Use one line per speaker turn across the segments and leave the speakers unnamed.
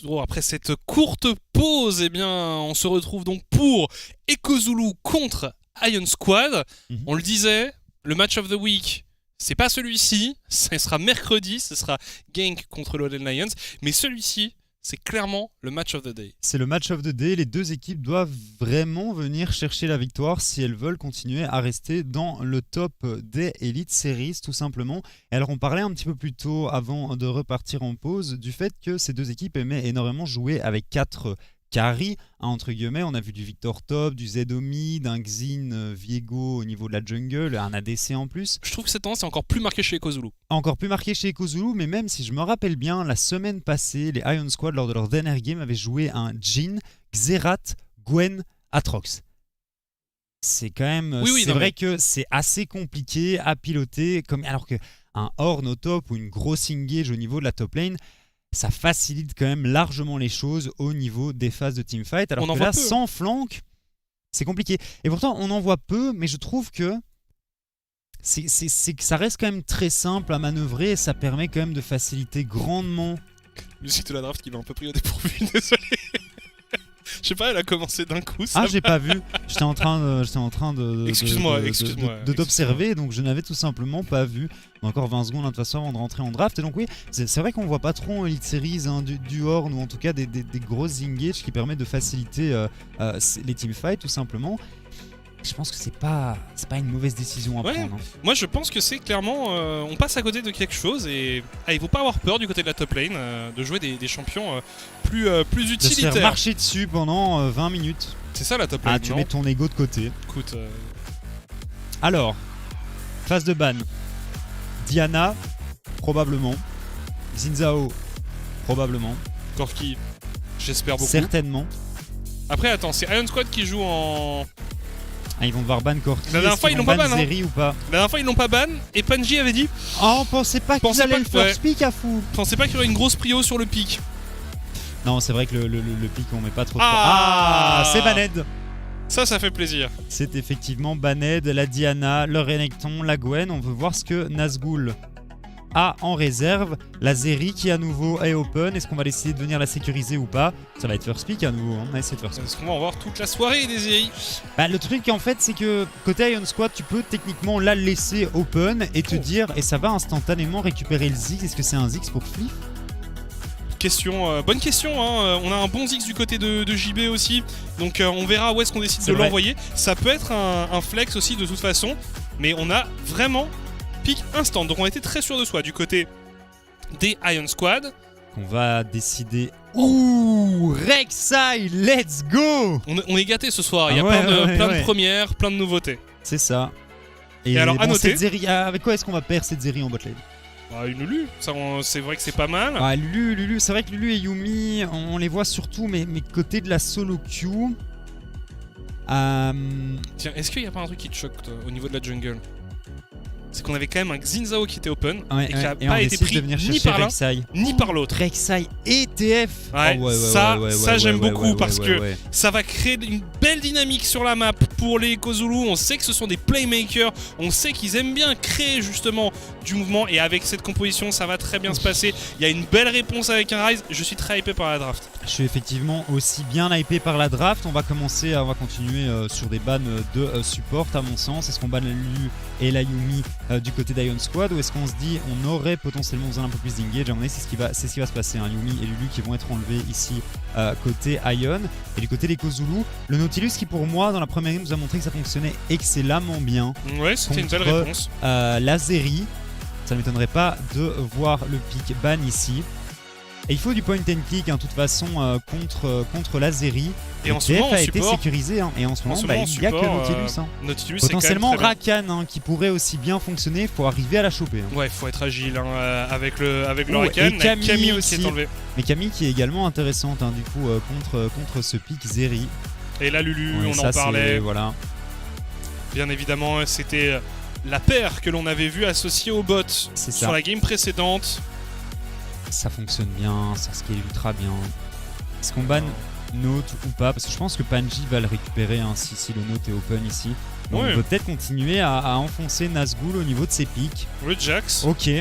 retour après cette courte pause. Eh bien, on se retrouve donc pour Ekozulu contre Ion Squad. On le disait, le match of the week, c'est pas celui-ci. Ce sera mercredi, ce sera Genk contre Loudon Lions. Mais celui-ci, c'est clairement le match of the day.
C'est le match of the day. Les deux équipes doivent vraiment venir chercher la victoire si elles veulent continuer à rester dans le top des Elite Series, tout simplement. Et alors, on parlait un petit peu plus tôt, avant de repartir en pause, du fait que ces deux équipes aimaient énormément jouer avec 4 carry, entre guillemets. On a vu du Victor Top, du Zedomi, d'un Xin Viego au niveau de la jungle, un ADC en plus.
Je trouve que cette tendance est encore plus marquée chez Ekozulu.
Encore plus marqué chez Ekozulu, mais même si je me rappelle bien, la semaine passée, les Ion Squad, lors de leur dernier game, avaient joué un Jhin, Xerath, Gwen, Atrox. C'est quand même... c'est vrai que c'est assez compliqué à piloter, alors qu'un Ornn au top ou une grosse engage au niveau de la top lane, ça facilite quand même largement les choses au niveau des phases de teamfight. Alors que là, sans flank, c'est compliqué. Et pourtant, on en voit peu, mais je trouve que ça reste quand même très simple à manœuvrer et ça permet quand même de faciliter grandement.
Musique de la draft qui m'a un peu pris au dépourvu, désolé. Je sais pas, elle a commencé d'un coup.
J'ai pas vu. J'étais en train de
excuse-moi.
De t'observer, donc je n'avais tout simplement pas vu. Encore 20 secondes de toute façon avant de rentrer en draft. Et donc oui, c'est vrai qu'on voit pas trop en Elite Series du Ornn ou en tout cas des grosses engages qui permettent de faciliter les teamfights tout simplement. Je pense que c'est pas une mauvaise décision à prendre. Hein.
Moi je pense que c'est clairement on passe à côté de quelque chose et il faut pas avoir peur du côté de la top lane de jouer des champions plus utilitaires.
De se faire marcher dessus pendant 20 minutes.
C'est ça la top lane.
Tu mets ton ego de côté.
Écoute.
Alors, phase de ban. Diana, probablement. Xin Zhao, probablement.
Corki, j'espère beaucoup.
Certainement.
Après attends, c'est Ion Squad qui joue en...
ils vont devoir ban Corki.
La dernière fois, ils l'ont pas ban.
Zeri ou pas.
La dernière fois, ils l'ont pas ban. Et Panji avait dit.
Oh, pensez pas qu'ils allaient le first pick à fou.
Pensez pas qu'il y aurait une grosse prio sur le pick.
Non, c'est vrai que le pick, on met pas trop. C'est banned.
Ça fait plaisir.
C'est effectivement banned. La Diana, le Renekton, la Gwen. On veut voir ce que Nazgûl a en réserve. La Zeri qui à nouveau est open. Est-ce qu'on va essayer de venir la sécuriser ou pas? Ça va être first pick à nouveau. On va essayer de first pick.
Est-ce qu'on va en voir toute la soirée des Zeri?
Le truc en fait c'est que côté Ion Squad tu peux techniquement la laisser open et te dire et ça va instantanément récupérer le Ziggs. Est-ce que c'est un Ziggs pour Fliff?
Bonne question, hein. On a un bon Ziggs du côté de JB aussi. Donc on verra où est-ce qu'on décide de l'envoyer. Ça peut être un flex aussi de toute façon. Mais on a vraiment pick instant. Donc on était très sûr de soi du côté des Ion Squad.
On va décider. Ouh, Rek'Sai, let's go!
On est gâtés ce soir. Il y a plein de premières, plein de nouveautés.
C'est ça.
Et alors, à noter.
Avec quoi est-ce qu'on va perdre cette Zeri en botlane?
Une Lulu, c'est vrai que c'est pas mal.
Lulu, c'est vrai que Lulu et Yuumi, on les voit surtout, mais côté de la solo queue.
Tiens, est-ce qu'il n'y a pas un truc qui te choque toi, au niveau de la jungle? C'est qu'on avait quand même un Xin Zhao qui était open et qui n'a pas été pris ni par l'un ni par l'autre.
Rek'Sai ETF.
Ça j'aime beaucoup parce que ça va créer une belle dynamique sur la map pour les Ekozulu. On sait que ce sont des playmakers, on sait qu'ils aiment bien créer justement du mouvement et avec cette composition ça va très bien se passer. Il y a une belle réponse avec un Ryze. Je suis très hypé par la draft.
Je suis effectivement aussi bien hypé par la draft. On va continuer sur des bans de support à mon sens. Est-ce qu'on banne la Lulu et la Yuumi du côté d'Ion Squad ou est-ce qu'on se dit on aurait potentiellement besoin d'un peu plus d'engage? À mon avis c'est ce qui va se passer, hein. Yuumi et Lulu qui vont être enlevés ici côté Ion. Et du côté des Ekozulu, le Nautilus qui pour moi dans la première game nous a montré que ça fonctionnait excellemment bien.
Ouais, c'était une belle réponse.
La Zeri, ça ne m'étonnerait pas de voir le pick ban ici. Et il faut du point and click de toute façon contre la Zeri.
Et en ce moment,
a été sécurisé. Et en ce moment, il n'y a que Nautilus.
Nautilus
potentiellement Rakan qui pourrait aussi bien fonctionner. Il faut arriver à la choper.
Ouais, il faut être agile avec le Rakan.
Et Camille aussi.
Qui est enlevé.
Mais Camille qui est également intéressante du coup contre ce pick Zeri.
Et là Lulu, on en parlait.
Voilà.
Bien évidemment, c'était la paire que l'on avait vue associée au bot sur la game précédente.
Ça fonctionne bien, ça scale ultra bien. Est-ce qu'on banne Note ou pas? Parce que je pense que Panji va le récupérer si le Note est open ici. Donc on peut peut-être continuer à enfoncer Nazgûl au niveau de ses pics.
Le Jax.
Ok.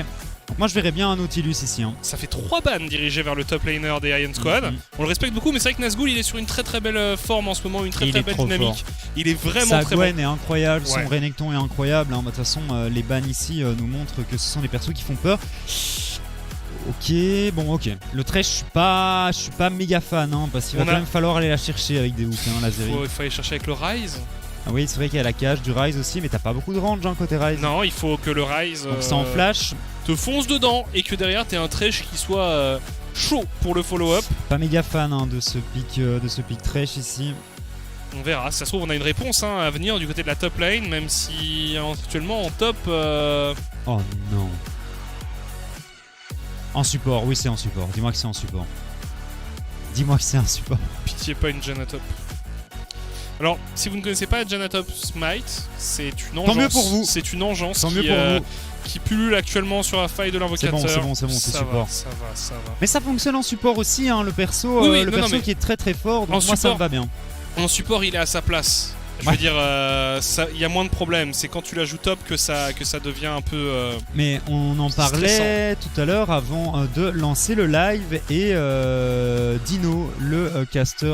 Moi je verrais bien un Nautilus ici. Hein.
Ça fait 3 bans dirigés vers le top laner des Iron Squad. On le respecte beaucoup, mais c'est vrai que Nazgûl il est sur une très très belle forme en ce moment, une très très belle dynamique.
Fort.
Il est vraiment
Sa
très
Gwen
bon.
est incroyable,
Ouais.
son Renekton est incroyable. Hein. De toute façon, les bans ici nous montrent que ce sont des persos qui font peur. Ok, bon, ok. Le Thresh, je suis pas méga fan, hein, parce qu'il va quand même falloir aller la chercher avec des hooks, hein, la Zeri.
Il faut aller chercher avec le Ryze.
Ah oui, c'est vrai qu'il y a la cage du Ryze aussi, mais t'as pas beaucoup de range hein, côté Ryze.
Non, il faut que le Ryze
donc ça en flash.
Te fonce dedans et que derrière t'aies un Thresh qui soit chaud pour le follow-up.
Pas méga fan hein, de ce pick Thresh ici.
On verra, si ça se trouve on a une réponse hein, à venir du côté de la top lane, même si actuellement en top...
Oh non. En support, oui c'est en support, dis-moi que c'est en support. Dis-moi que c'est un support.
Pitié pas une Janna top. Alors, si vous ne connaissez pas Janna top Smite, c'est une engeance.
Tant mieux pour vous.
C'est une engeance
Tant mieux pour vous.
Qui pullule actuellement sur la faille de l'invocateur.
C'est bon, c'est support.
Ça va.
Mais ça fonctionne en support aussi, hein, le perso, perso qui est très très fort, donc moi ça me va bien.
En support, il est à sa place. Je veux dire, il y a moins de problèmes. C'est quand tu la joues top que ça devient un peu.
Mais on en parlait tout à l'heure avant de lancer le live et Dino,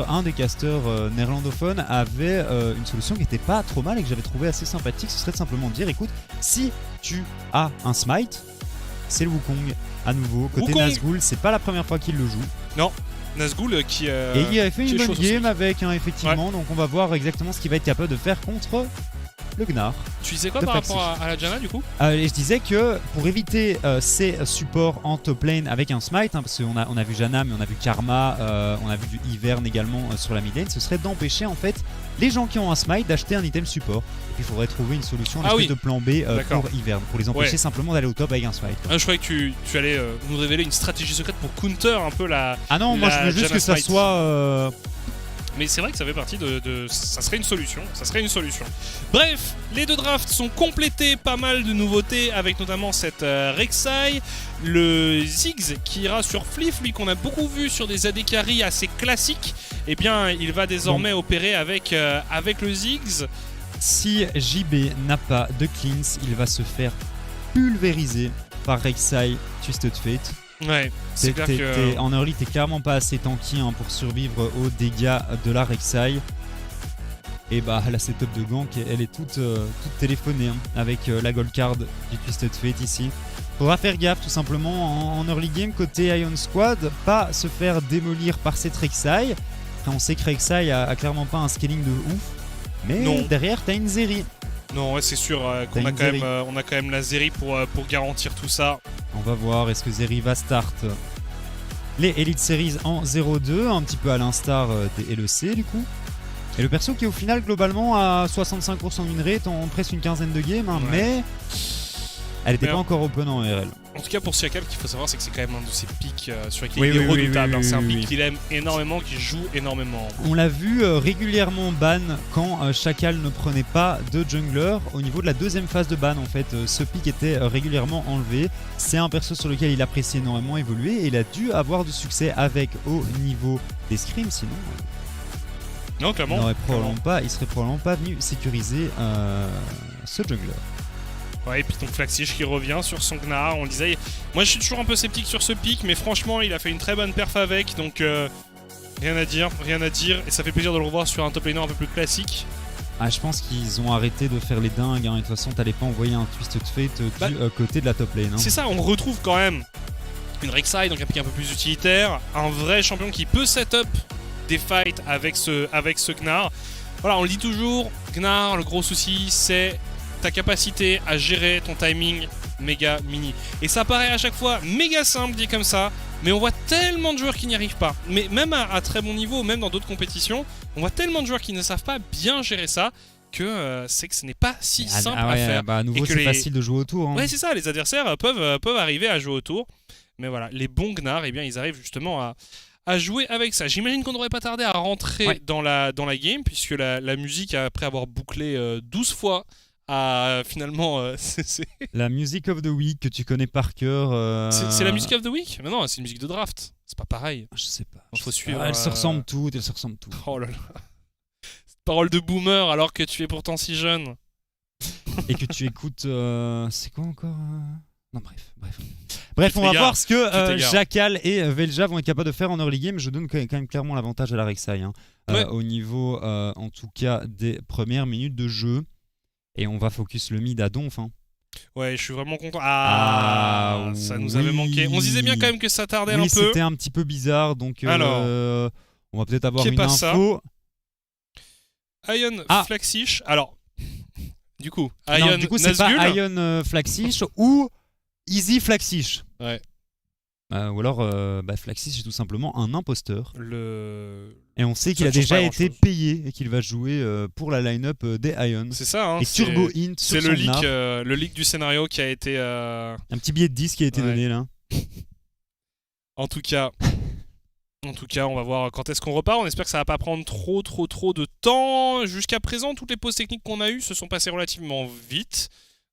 un des casteurs néerlandophones, avait une solution qui était pas trop mal et que j'avais trouvé assez sympathique. Ce serait de simplement dire, écoute, si tu as un smite, c'est le Wukong à nouveau côté Nazgûl. C'est pas la première fois qu'il le joue.
Non. Nazgûl qui
et il a fait une bonne game
aussi.
avec effectivement, donc on va voir exactement ce qu'il va être capable de faire contre le Gnar.
Tu disais quoi par rapport à la Janna du coup
et je disais que pour éviter ces supports en top lane avec un smite, hein, parce qu'on a vu Janna mais on a vu Karma, on a vu du Ivern également sur la mid lane, ce serait d'empêcher en fait les gens qui ont un smite d'acheter un item support. Et puis il faudrait trouver une solution, une espèce de plan B pour Ivern, pour les empêcher simplement d'aller au top avec un smite.
Je croyais que tu allais nous révéler une stratégie secrète pour counter un peu la...
Ah non, moi je veux juste que ça soit...
Mais c'est vrai que ça fait partie ça serait une solution. Bref, les deux drafts sont complétés, pas mal de nouveautés avec notamment cette Rek'Sai, le Ziggs qui ira sur Fleef, lui qu'on a beaucoup vu sur des AD carry assez classiques. Eh bien, il va désormais opérer avec le Ziggs.
Si JB n'a pas de cleanse, il va se faire pulvériser par Rek'Sai Twisted Fate.
Ouais, c'est clair que...
En early, t'es clairement pas assez tanky hein, pour survivre aux dégâts de la Rek'Sai. Et bah la setup de gank, elle est toute téléphonée hein, avec la gold card du Twisted Fate ici. Faudra faire gaffe tout simplement en early game côté Iron Squad, pas se faire démolir par cette Rek'Sai. Après, on sait que Rek'Sai a clairement pas un scaling de ouf, mais derrière t'as une Zeri.
Non, ouais, c'est sûr qu'on a quand même la Zeri pour garantir tout ça.
On va voir, est-ce que Zeri va start les Elite Series en 0-2, un petit peu à l'instar des LEC du coup. Et le perso qui est au final globalement à 65% win rate en presque une quinzaine de games, hein, mais elle n'était pas encore open en RL.
En tout cas pour Siakam, ce qu'il faut savoir c'est que c'est quand même un de ses pics sur lesquels il est redoutable. C'est un pic qu'il aime énormément, qu'il joue énormément.
On l'a vu régulièrement ban quand Chacal ne prenait pas de jungler. Au niveau de la deuxième phase de ban en fait, ce pic était régulièrement enlevé. C'est un perso sur lequel il apprécie énormément évoluer et il a dû avoir du succès avec au niveau des scrims, sinon...
Non, clairement.
Il serait probablement pas venu sécuriser ce jungler.
Ouais, et puis donc Flaxish qui revient sur son Gnar, on le disait. Moi je suis toujours un peu sceptique sur ce pic, mais franchement il a fait une très bonne perf avec, donc rien à dire. Et ça fait plaisir de le revoir sur un top laner un peu plus classique.
Ah, je pense qu'ils ont arrêté de faire les dingues, hein. Et de toute façon t'allais pas envoyer un Twisted Fate du côté de la top lane. Hein.
C'est ça, on retrouve quand même une Rek'Sai, donc un pic un peu plus utilitaire, un vrai champion qui peut setup des fights avec ce Gnar. Voilà, on le dit toujours, Gnar, le gros souci c'est ta capacité à gérer ton timing méga mini. Et ça paraît à chaque fois méga simple dit comme ça, mais on voit tellement de joueurs qui n'y arrivent pas. Mais même à très bon niveau, même dans d'autres compétitions, on voit tellement de joueurs qui ne savent pas bien gérer ça que c'est que ce n'est pas si simple à faire.
Bah à nouveau c'est facile de jouer autour. Hein.
Ouais, c'est ça, les adversaires peuvent arriver à jouer autour. Mais voilà, les bons Gnar, eh bien, ils arrivent justement à jouer avec ça. J'imagine qu'on ne devrait pas tarder à rentrer dans la game, puisque la musique, après avoir bouclé 12 fois, finalement
la Music of the Week que tu connais par cœur.
C'est la Music of the Week? Mais non, c'est une musique de draft. C'est pas pareil.
Je sais pas.
Faut suivre.
Elles se ressemblent toutes.
Oh là là. Cette parole de boomer alors que tu es pourtant si jeune.
Et que tu écoutes. C'est quoi encore Non, bref. Bref, on va
t'égares.
voir ce que
t'égares.
Jackal et Velja vont être capables de faire en early game. Je donne quand même clairement l'avantage à la Rek'Sai au niveau, en tout cas, des premières minutes de jeu. Et on va focus le mid à Donf.
Ouais, je suis vraiment content. Ça nous
oui.
avait manqué. On se disait bien quand même que ça tardait
Oui,
un peu.
c'était un petit peu bizarre. Donc,
Alors,
on va peut-être avoir
qui est
une
pas ça
info.
Ion Flaxish. Alors, du coup,
Non,
Ion
du coup, c'est
Nazgûl.
pas Ion Flaxish ou Easy Flaxish.
Ouais.
Ou alors Flaxish est tout simplement un imposteur. Et on sait qu'il
Ça
a
change
déjà
pas
été
grand-chose.
payé et qu'il va jouer pour la line-up des Ions.
C'est ça, hein.
Et Turbo Int sur
C'est
son arc.
le leak du scénario qui a été.
Un petit billet de 10 qui a été
Ouais.
donné là.
En tout cas, on va voir quand est-ce qu'on repart. On espère que ça va pas prendre trop de temps. Jusqu'à présent, toutes les pauses techniques qu'on a eues se sont passées relativement vite.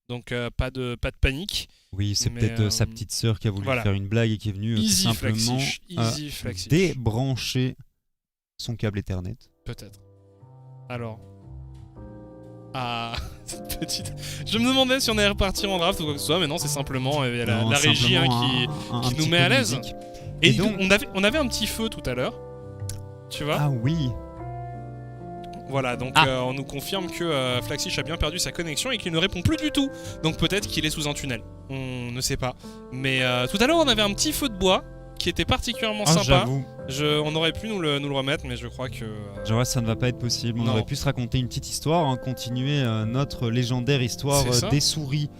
Donc pas de panique.
Oui, c'est
Mais,
peut-être sa petite sœur qui a voulu
voilà.
faire une blague et qui est venue tout
Easy
simplement
Flaxish.
débrancher son câble Ethernet.
Peut-être. Alors. Cette petite. Je me demandais si on allait repartir en draft ou quoi que ce soit, mais non, c'est simplement la régie qui
un
nous
petit
met
peu
à
de
l'aise.
musique.
Et
donc-
donc, on avait un petit feu tout à l'heure. Tu vois.
Ah oui.
Voilà, donc on nous confirme que Flaxish a bien perdu sa connexion et qu'il ne répond plus du tout. Donc peut-être qu'il est sous un tunnel. On ne sait pas. Mais tout à l'heure, on avait un petit feu de bois qui était particulièrement sympa.
J'avoue.
On aurait pu nous le remettre, mais je crois que.
Genre ça ne va pas être possible. On
Non.
aurait pu se raconter une petite histoire, continuer notre légendaire histoire
C'est ça.
des souris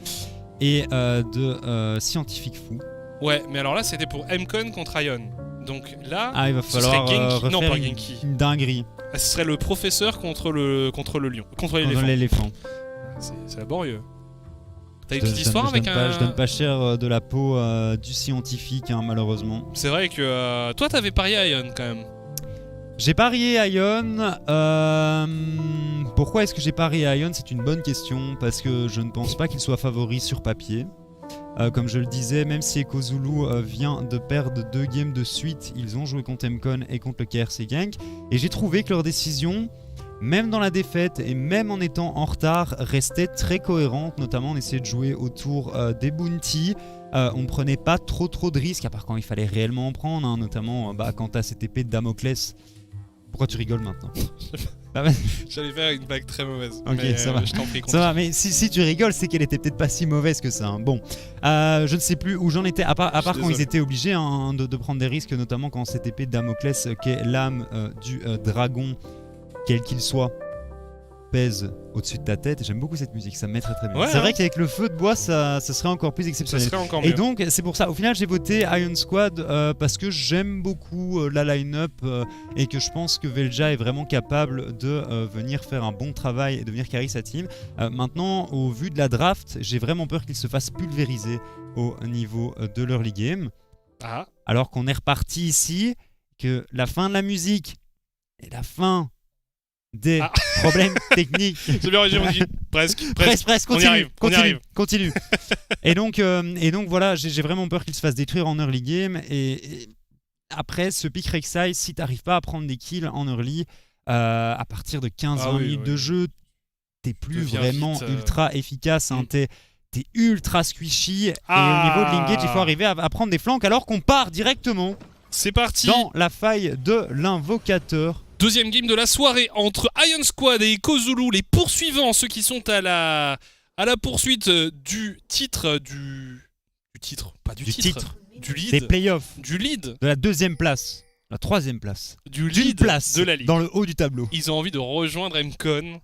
et de scientifiques fous.
Ouais, mais alors là, c'était pour MCon contre Ion. Donc là,
Il va
ce serait
falloir
Genki. Non,
refaire
pas
une,
Genki.
une dinguerie
Ce serait le professeur contre le lion. Contre
dans
l'éléphant.
l'éléphant.
C'est laborieux. T'as une
Je
petite histoire avec
je donne pas cher de la peau du scientifique, malheureusement.
C'est vrai que toi, t'avais parié à Ion quand même.
J'ai parié à Ion. Pourquoi est-ce que j'ai parié à Ion? C'est une bonne question, parce que je ne pense pas qu'il soit favori sur papier. Comme je le disais, même si Echo Zulu vient de perdre 2 games de suite, ils ont joué contre MCon et contre le KRC Gang. Et j'ai trouvé que leur décision, même dans la défaite et même en étant en retard, restait très cohérente. Notamment, on essayait de jouer autour des bounty. On prenait pas trop de risques, à part quand il fallait réellement en prendre, notamment quand t'as cette épée de Damoclès. Pourquoi tu rigoles maintenant?
J'allais faire une blague très mauvaise.
Ok,
mais,
ça va.
Je t'en prie,
Ça
continue.
va, mais si tu rigoles, c'est qu'elle était peut-être pas si mauvaise que ça. Bon, je ne sais plus où j'en étais, à part quand
désolé.
ils étaient obligés de prendre des risques, notamment quand cette épée de Damoclès, qui est l'âme du dragon, quel qu'il soit, pèse au-dessus de ta tête. Et j'aime beaucoup cette musique, ça me met très bien.
Ouais,
c'est vrai
hein.
qu'avec le feu de bois, ça serait encore plus
Ça
exceptionnel.
serait encore mieux.
Et donc, c'est pour ça, au final, j'ai voté Ion Squad parce que j'aime beaucoup la line-up et que je pense que Velja est vraiment capable de venir faire un bon travail et de venir carry sa team. Maintenant, au vu de la draft, j'ai vraiment peur qu'ils se fassent pulvériser au niveau de l'early game.
Ah,
Alors qu'on est reparti ici, que la fin de la musique et la fin des problèmes techniques.
j'ai bien réussi, on dit presque.
Presque,
On y arrive,
continue. et donc voilà, j'ai vraiment peur qu'il se fasse détruire en early game. Et après, ce pick Rek'Sai, si t'arrives pas à prendre des kills en early, à partir de 15-20 minutes de jeu, t'es plus
Deviens
vraiment
vite,
ultra efficace. T'es ultra squishy. Et au niveau de l'engage, il faut arriver à prendre des flanks alors qu'on part directement
C'est parti.
dans la faille de l'invocateur.
Deuxième game de la soirée entre Ion Squad et Echo Zulu, les poursuivants, ceux qui sont à la poursuite du titre, du lead,
Des playoffs.
du lead,
De la 2e place. La 3e place.
du
D'une
lead
place
de la ligue.
dans le haut du tableau.
Ils ont envie de rejoindre MCon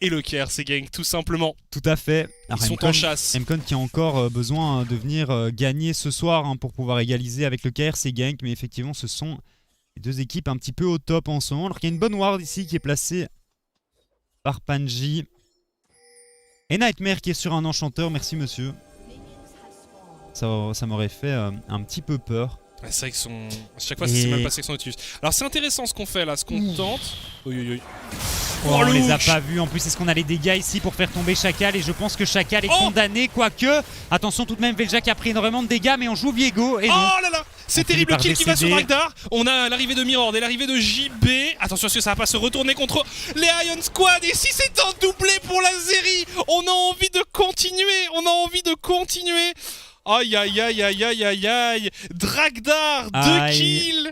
et le KRC Gang, tout simplement.
Tout à fait.
Ils sont en chasse.
MCon qui a encore besoin de venir gagner ce soir pour pouvoir égaliser avec le KRC Gang. Mais effectivement, ce sont les deux équipes un petit peu au top en ce moment. Alors qu'il y a une bonne ward ici qui est placée par Panji. Et Nightmare qui est sur un enchanteur. Merci monsieur. Ça m'aurait fait un petit peu peur.
C'est vrai que à chaque fois, ça s'est mal passé avec son Nautilus. Alors c'est intéressant ce qu'on fait là, ce qu'on tente. Oui.
Oh, on
le
les a
hook.
pas vus. En plus, est-ce qu'on a les dégâts ici pour faire tomber Chacal? Et je pense que Chacal est condamné, quoique. Attention, tout de même, Velja qui a pris énormément de dégâts, mais on joue Viego. Et non.
Oh là là, c'est
On
terrible
finit
le kill
par
qui va sur
décéder.
Drakdar. On a l'arrivée de Mirord et l'arrivée de JB. Attention, est-ce que ça va pas se retourner contre les Ion Squad? Et si c'est un doublé pour la série, on a envie de continuer. Aïe aïe aïe aïe aïe aïe aïe. Dragdar, 2
Aïe.
kills.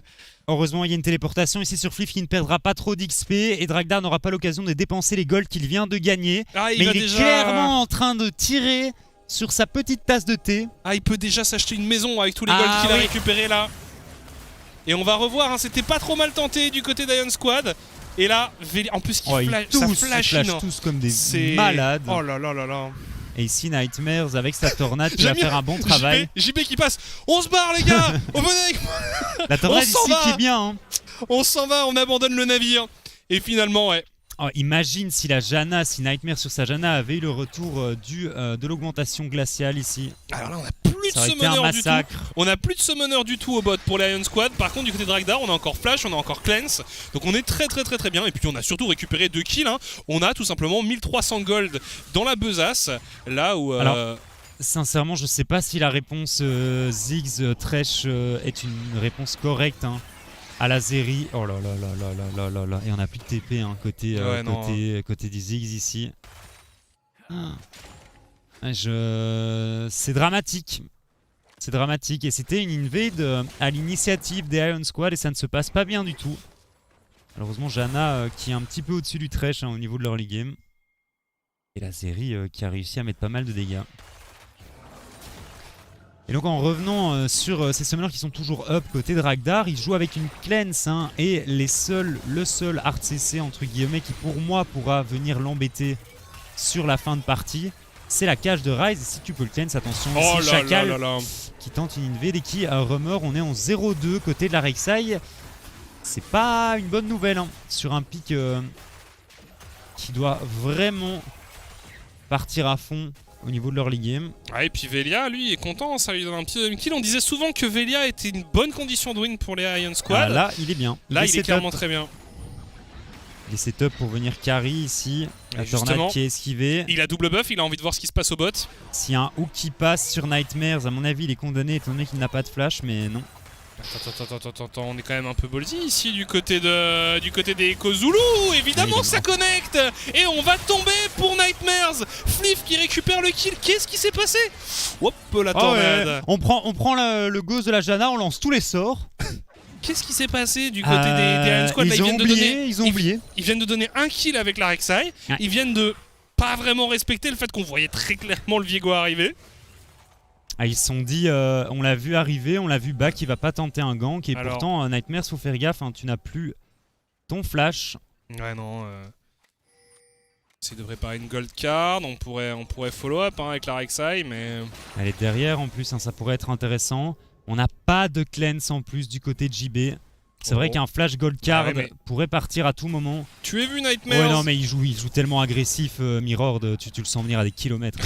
Heureusement, il y a une téléportation ici sur Fliff qui ne perdra pas trop d'XP et Dragdar n'aura pas l'occasion de dépenser les golds qu'il vient de gagner.
Ah,
Mais
va
il est
déjà...
clairement en train de tirer sur sa petite tasse de thé.
Ah, il peut déjà s'acheter une maison avec tous les golds qu'il a récupérés là. Et on va revoir, hein, c'était pas trop mal tenté du côté d'Ion Squad. Et là, en plus, ça flash
ils tous comme des malades.
Oh là là là là.
Et ici, Nightmares avec sa tornade qui va faire un bon travail.
JB qui passe. On se barre, les gars. On venez avec moi.
La tornade ici qui est bien. Hein.
On s'en va, on abandonne le navire. Et finalement, ouais.
Oh, imagine si si Nightmare sur sa Janna avait eu le retour de l'augmentation glaciale ici.
Alors là, on a plus de summoners du tout. On a plus de summoners du tout au bot pour les Ion Squad. Par contre, du côté de Dragdar, on a encore Flash, on a encore Cleanse. Donc on est très bien. Et puis on a surtout récupéré 2 kills. Hein. On a tout simplement 1300 gold dans la besace. Là où...
Alors, sincèrement, je sais pas si la réponse Ziggs Thresh est une réponse correcte. Hein. À la Zeri, oh là là là là là là là, et on a plus de TP hein, côté des Ziggs ici. C'est dramatique. C'est dramatique et c'était une invade à l'initiative des Ion Squad et ça ne se passe pas bien du tout. Malheureusement Janna qui est un petit peu au-dessus du Thresh hein, au niveau de l'early game. Et la Zeri qui a réussi à mettre pas mal de dégâts. Et donc en revenant sur ces summoners qui sont toujours up côté Dragdar, il joue avec une cleanse hein, et le seul hard CC entre guillemets qui pour moi pourra venir l'embêter sur la fin de partie, c'est la cage de Ryze. Si tu peux le cleanse, attention ici Chacal qui tente une invade et qui remeurt. On est en 0-2 côté de la Rek'Sai. C'est pas une bonne nouvelle hein, sur un pick qui doit vraiment partir à fond au niveau de l'early game.
Ah, et puis Velia, lui, est content, ça lui donne un petit deuxième kill. On disait souvent que Velia était une bonne condition de win pour les Ion Squad.
Ah, là, il est bien.
Là, il est clairement très bien.
Il est setup pour venir carry ici. La tornade qui est esquivée.
Il a double buff, il a envie de voir ce qui se passe au bot.
S'il y a un hook qui passe sur Nightmares, à mon avis, il est condamné étant donné qu'il n'a pas de flash, mais non.
Attends, on est quand même un peu ballsy ici du côté des Kozulu. Évidemment, ça connecte. Et on va tomber pour Nightmares. Fliff qui récupère le kill. Qu'est-ce qui s'est passé? Hop, la tornade.
Ouais. On prend le ghost de la Janna, on lance tous les sorts.
Qu'est-ce qui s'est passé du côté des Iron Squad?
Ils ont oublié.
Ils viennent de donner un kill avec la Rek'Sai. Ouais. Ils viennent de pas vraiment respecter le fait qu'on voyait très clairement le Viego arriver.
Ah, ils se sont dit, on l'a vu arriver, on l'a vu back, il va pas tenter un gank. Et alors, pourtant, Nightmares, faut faire gaffe, hein, tu n'as plus ton flash.
Ouais, non. C'est de préparer une gold card, on pourrait follow up hein, avec la Rek'Sai, mais...
Elle est derrière en plus, hein, ça pourrait être intéressant. On n'a pas de cleanse en plus du côté de JB. C'est vrai qu'un flash gold card pourrait partir à tout moment.
Tu as vu Nightmares?
Ouais, non, mais il joue tellement agressif, Mirror, tu le sens venir à des kilomètres.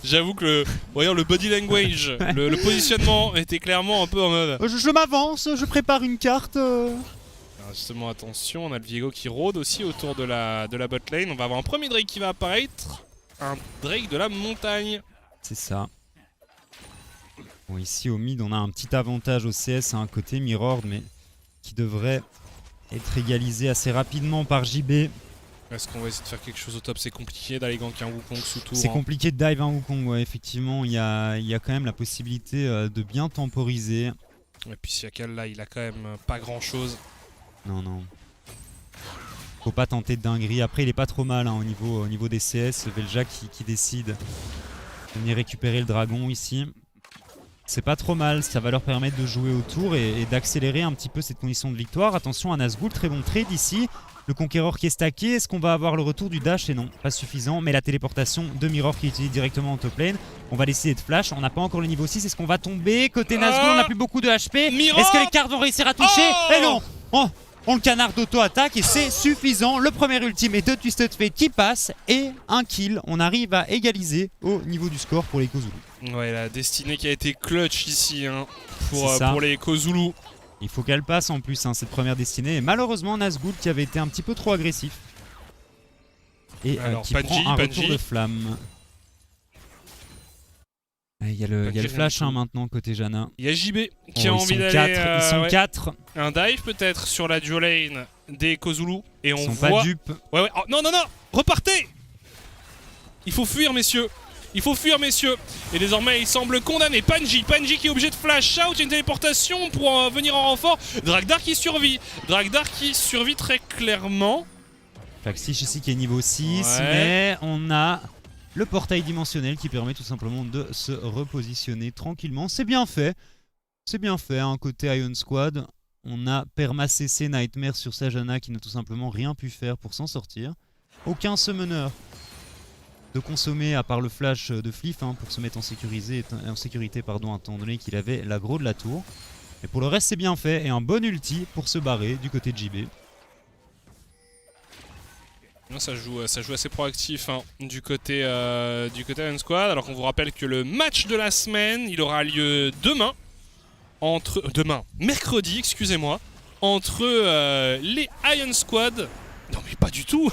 J'avoue que le body language, le positionnement était clairement un peu en mode...
Je m'avance, je prépare une carte.
Alors justement, attention, on a le Viego qui rôde aussi autour de la bot lane. On va avoir un premier Drake qui va apparaître. Un Drake de la montagne.
C'est ça. Bon, ici au mid, on a un petit avantage au CS à un côté Mirror, mais qui devrait être égalisé assez rapidement par JB.
Est-ce qu'on va essayer de faire quelque chose au top? C'est compliqué d'aller gank un Wukong sous tour.
C'est compliqué de dive un Wukong, ouais, effectivement. Il y a quand même la possibilité de bien temporiser.
Et puis Siakal là, il a quand même pas grand chose.
Non. Faut pas tenter de dinguerie. Après, il est pas trop mal hein, au niveau des CS. Velja qui décide de venir récupérer le dragon ici. C'est pas trop mal, ça va leur permettre de jouer autour et d'accélérer un petit peu cette condition de victoire. Attention à Nazgûl, très bon trade ici. Le conquéreur qui est stacké, est-ce qu'on va avoir le retour du dash? Et non, pas suffisant, mais la téléportation de Mirror qui est utilisée directement en top lane. On va décider de flash, on n'a pas encore le niveau 6, est-ce qu'on va tomber? Côté Nazgûl, on n'a plus beaucoup de HP. Est-ce que les cartes vont réussir à toucher? Et non, on le canard d'auto-attaque et c'est suffisant. Le premier ultime est de Twisted Fate qui passe et un kill. On arrive à égaliser au niveau du score pour les Kozulu.
Ouais, la destinée qui a été clutch ici hein, pour les Kozulu.
Il faut qu'elle passe en plus hein, cette première destinée. Et malheureusement Nazgûl qui avait été un petit peu trop agressif. Et qui prend un retour de flamme. Il y a le flash hein, maintenant côté Janna.
Il y a JB qui a envie d'aller...
Ils sont 4.
Un dive peut-être sur la duo lane des Kozulu. Et on
ils sont
voit...
pas dupes.
Ouais. Oh, non. Repartez. Il faut fuir messieurs. Il faut fuir, messieurs. Et désormais, il semble condamné. Panji qui est obligé de flash out. Il y a une téléportation pour venir en renfort. Dragdar qui survit. Dragdar qui survit très clairement.
Flaxish ici qui est niveau 6,
Ouais.
mais on a le portail dimensionnel qui permet tout simplement de se repositionner tranquillement. C'est bien fait. C'est bien fait, hein. Côté Ion Squad, on a perma CC Nightmare sur Sajana qui n'a tout simplement rien pu faire pour s'en sortir. Aucun summoner de consommer à part le flash de Fliff hein, pour se mettre en sécurité, pardon, étant donné qu'il avait l'aggro de la tour. Et pour le reste c'est bien fait et un bon ulti pour se barrer du côté de JB.
Ça joue assez proactif hein, du côté Iron Squad. Alors qu'on vous rappelle que le match de la semaine, il aura lieu mercredi, excusez-moi, entre les Iron Squad. Non mais pas du tout.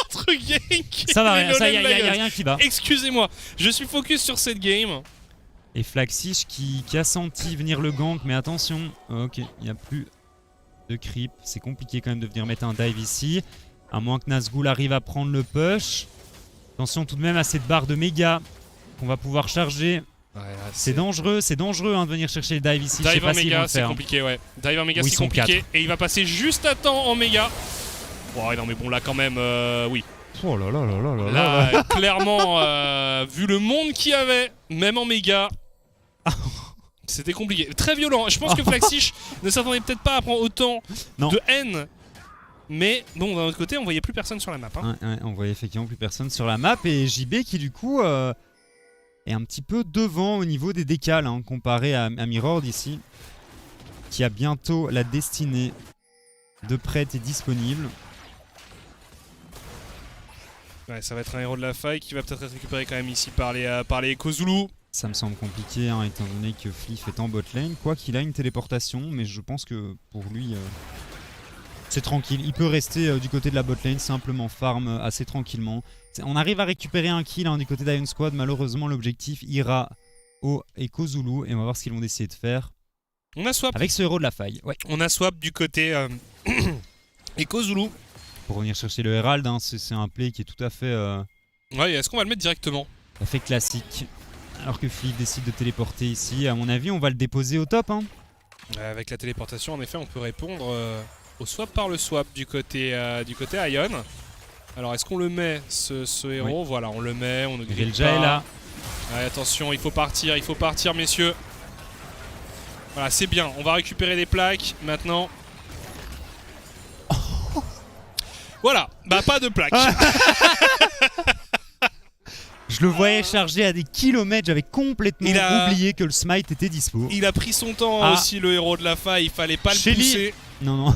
Entre Genk.
Ça va,
et
ça y a
Lions.
rien qui va.
Excusez-moi, je suis focus sur cette game.
Et Flaxish qui a senti venir le gank, mais attention, ok, il n'y a plus de creep. C'est compliqué quand même de venir mettre un dive ici. À moins que Nazgûl arrive à prendre le push. Attention tout de même à cette barre de méga qu'on va pouvoir charger.
Ouais,
c'est dangereux hein, de venir chercher le dive ici.
Dive en méga, c'est compliqué, ouais. Dive en méga, c'est compliqué. 4. Et il va passer juste à temps en méga. Oh, non, mais bon, là, quand même, oui.
Oh là là là là là
là.
Là.
Clairement, vu le monde qu'il y avait, même en méga, c'était compliqué. Très violent. Je pense que Flaxish ne s'attendait peut-être pas à prendre autant de haine. Mais bon, d'un autre côté, on voyait plus personne sur la map. Hein.
Ouais, on voyait effectivement plus personne sur la map. Et JB qui, du coup, est un petit peu devant au niveau des décals, hein, comparé à Mirord ici, qui a bientôt la destinée de prête et disponible.
Ouais, ça va être un héros de la faille qui va peut-être être récupéré quand même ici par les Kozulu.
Ça me semble compliqué, hein, étant donné que Fliff est en bot lane. Quoi qu'il a une téléportation, mais je pense que pour lui... c'est tranquille, il peut rester du côté de la botlane, simplement farm assez tranquillement. On arrive à récupérer un kill hein, du côté d'Iron Squad, malheureusement l'objectif ira au Echo Zulu et on va voir ce qu'ils vont essayer de faire.
On a swap.
Avec ce héros de la faille, ouais.
On a swap du côté Echo Zulu.
Pour venir chercher le Herald, hein, c'est un play qui est tout à fait...
Ouais, est-ce qu'on va le mettre directement?
Tout à fait classique. Alors que Fliff décide de téléporter ici, à mon avis on va le déposer au top. Hein.
Avec la téléportation, en effet, on peut répondre... au swap par le swap du côté Ion. Alors est-ce qu'on le met ce héros? Oui. Voilà, on le met, on ne grille pas.
Est là.
Ouais, attention, il faut partir messieurs. Voilà, c'est bien, on va récupérer des plaques maintenant. Voilà, bah pas de plaques.
Je le voyais charger à des kilomètres, j'avais complètement oublié que le smite était dispo.
Il a pris son temps aussi, le héros de la faille, il fallait pas le pousser.
Non.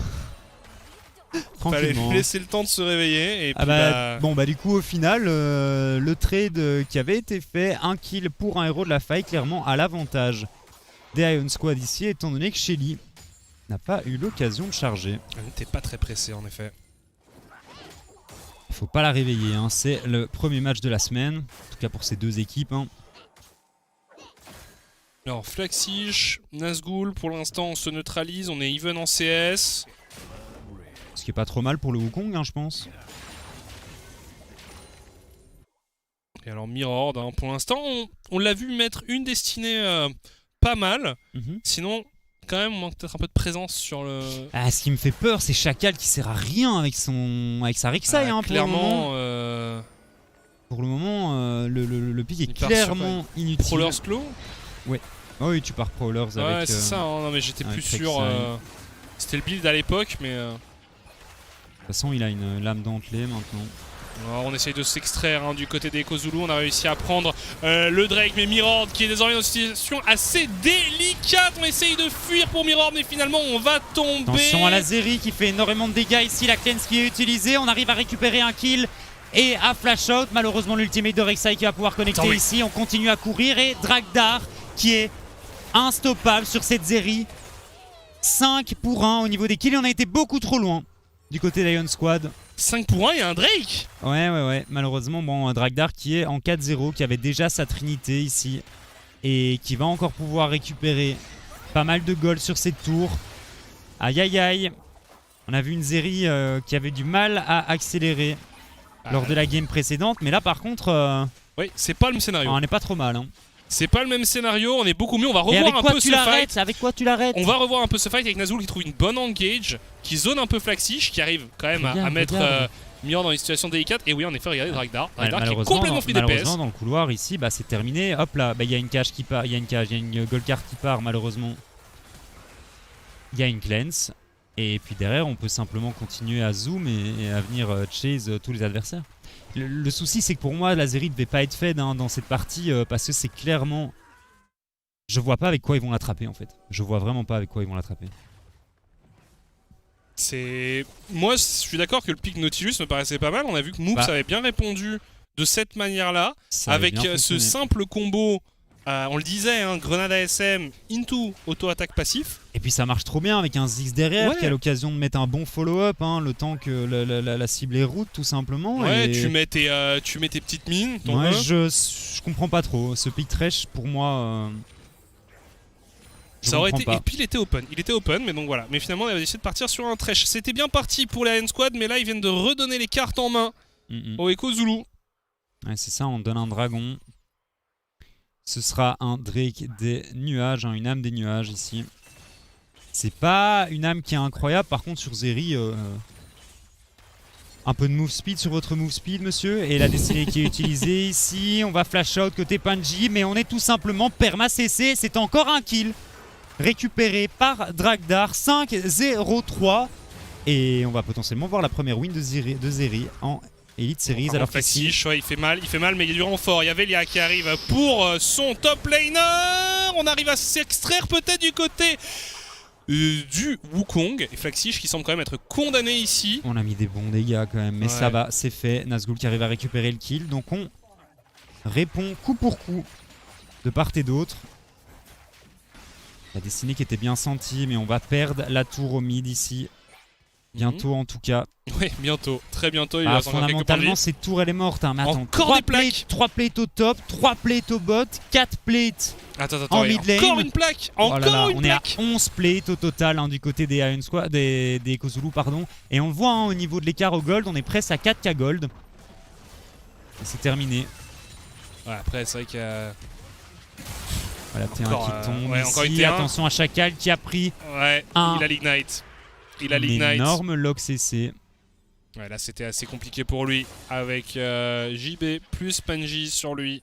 Fallait lui laisser le temps de se réveiller. Et puis
Bon bah du coup au final, le trade qui avait été fait, un kill pour un héros de la faille, clairement à l'avantage des Iron Squad ici, étant donné que Shelly n'a pas eu l'occasion de charger.
Elle n'était pas très pressée en effet.
Il faut pas la réveiller, hein. C'est le premier match de la semaine, en tout cas pour ces deux équipes. Hein.
Alors Flaxish, Nazgûl, pour l'instant on se neutralise, on est even en CS.
Ce qui est pas trop mal pour le Wukong, hein, je pense.
Et alors Mirord, hein, pour l'instant on l'a vu mettre une destinée pas mal. Sinon quand même on manque peut-être un peu de présence sur le...
Ah, ce qui me fait peur c'est Chacal qui sert à rien avec sa Rek'Sai. Hein,
clairement
pour le moment le pick est clairement inutile.
Prowler's Claw.
Ouais. Oh oui, tu pars Prowlers avec...
Ouais c'est ça, hein, non mais j'étais plus sûr... C'était le build à l'époque mais... De
toute façon il a une lame dentelée maintenant.
Alors, on essaye de s'extraire hein, du côté des Kozulu, on a réussi à prendre le Drake, mais Mirord qui est désormais dans une situation assez délicate. On essaye de fuir pour Mirord, mais finalement on va tomber.
Attention à la Zeri qui fait énormément de dégâts ici, la cleanse qui est utilisée, on arrive à récupérer un kill et à flash out. Malheureusement l'ultimate de Rek'Sai qui va pouvoir connecter ici, on continue à courir et Dragdar qui est instoppable sur cette Zeri. 5 pour 1 au niveau des kills et on a été beaucoup trop loin du côté d'Ion Squad.
5 pour 1 et un Drake.
Ouais. Malheureusement, bon, Dragdar qui est en 4-0, qui avait déjà sa trinité ici. Et qui va encore pouvoir récupérer pas mal de gold sur cette tour. Aïe aïe aïe. On a vu une Zeri qui avait du mal à accélérer lors de la game précédente. Mais là par contre,
Oui, c'est pas le même scénario.
On n'est pas trop mal. Hein.
C'est pas le même scénario, on est beaucoup mieux. On va
Et
revoir un peu ce fight.
Avec quoi tu l'arrêtes?
On va revoir un peu ce fight avec Nazgul qui trouve une bonne engage, qui zone un peu Flaxish, qui arrive quand même à mettre Mior dans une situation délicate. Et oui, en effet, regardez Dragdar. Dragdar qui est complètement free DPS.
Malheureusement, dans le couloir ici, bah, c'est terminé. Hop là, il y a une cage qui part, il y a une gold card qui part, malheureusement. Il y a une cleanse. Et puis derrière, on peut simplement continuer à zoom et à venir chase tous les adversaires. Le souci, c'est que pour moi, l'Azeri ne devait pas être fed dans cette partie parce que c'est clairement. Je vois pas avec quoi ils vont l'attraper en fait. Je vois vraiment pas avec quoi ils vont l'attraper.
Moi, je suis d'accord que le pick Nautilus me paraissait pas mal. On a vu que Moops avait bien répondu de cette manière-là. Avec ce simple combo, on le disait, hein, grenade ASM into auto-attaque passif.
Et puis ça marche trop bien avec un Ziggs derrière qui a l'occasion de mettre un bon follow-up, hein, le temps que la cible est route tout simplement.
Ouais, tu mets tes petites mines.
Ouais, je comprends pas trop. Ce pick Thresh, pour moi...
Ça aurait été... Et puis il était open, mais donc voilà. Mais finalement on avait décidé de partir sur un Thresh. C'était bien parti pour la Iron Squad, mais là ils viennent de redonner les cartes en main au Echo Zulu.
Ouais, c'est ça, on donne un dragon. Ce sera un Drake des nuages, hein, une âme des nuages ici. C'est pas une âme qui est incroyable, par contre sur Zeri, un peu de move speed sur votre move speed monsieur. Et la destinée qui est utilisée ici, on va flash out côté Panji, mais on est tout simplement perma CC, c'est encore un kill. Récupéré par Dragdar, 5-0-3. Et on va potentiellement voir la première win de Zeri en Elite Series. Alors
Flaxish, ouais, il fait mal, mais il y a du renfort. Il y a Velia qui arrive pour son top laner. On arrive à s'extraire peut-être du côté du Wukong. Et Flaxish qui semble quand même être condamné ici.
On a mis des bons dégâts quand même, mais ça va, c'est fait. Nazgul qui arrive à récupérer le kill. Donc on répond coup pour coup de part et d'autre. La destinée qui était bien sentie, mais on va perdre la tour au mid ici. Bientôt en tout cas.
Oui, bientôt, très bientôt. Il
fondamentalement, cette tour elle est morte. Hein. Mais attends,
encore des plaques.
3 plates au top, 3 plates au bot, 4 plates en mid lane.
Encore une plaque. Encore une plaque.
On est à 11 plates au total hein, du côté des Iron Squad, des Echo Zulu, pardon. Et on le voit hein, au niveau de l'écart au gold, on est presque à 4k gold. Et c'est terminé.
Ouais, après, c'est vrai qu'il y a.
Voilà, T1 qui tombe ici. Attention à Chacal qui a pris
il a l'ignite. Il a l'ignite.
Énorme lock CC.
Ouais, là c'était assez compliqué pour lui avec JB plus Panji sur lui.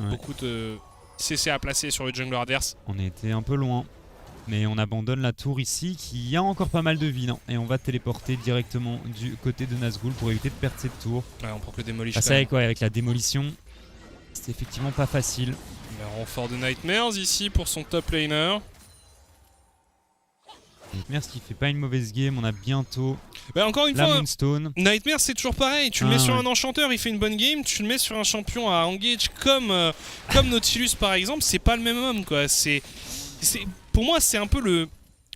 Beaucoup de CC à placer sur le jungler adverse.
On était un peu loin. Mais on abandonne la tour ici qui a encore pas mal de vie. Et on va téléporter directement du côté de Nazgul pour éviter de perdre cette tour.
Ouais, on prend que le démolish.
Avec la démolition, c'était effectivement pas facile.
Le renfort de Nightmares ici pour son top laner.
Nightmares qui fait pas une mauvaise game, on a bientôt
encore une fois,
Moonstone.
Nightmares c'est toujours pareil, tu le mets sur un enchanteur, il fait une bonne game, tu le mets sur un champion à engage comme Nautilus par exemple, c'est pas le même homme quoi. Pour moi c'est un peu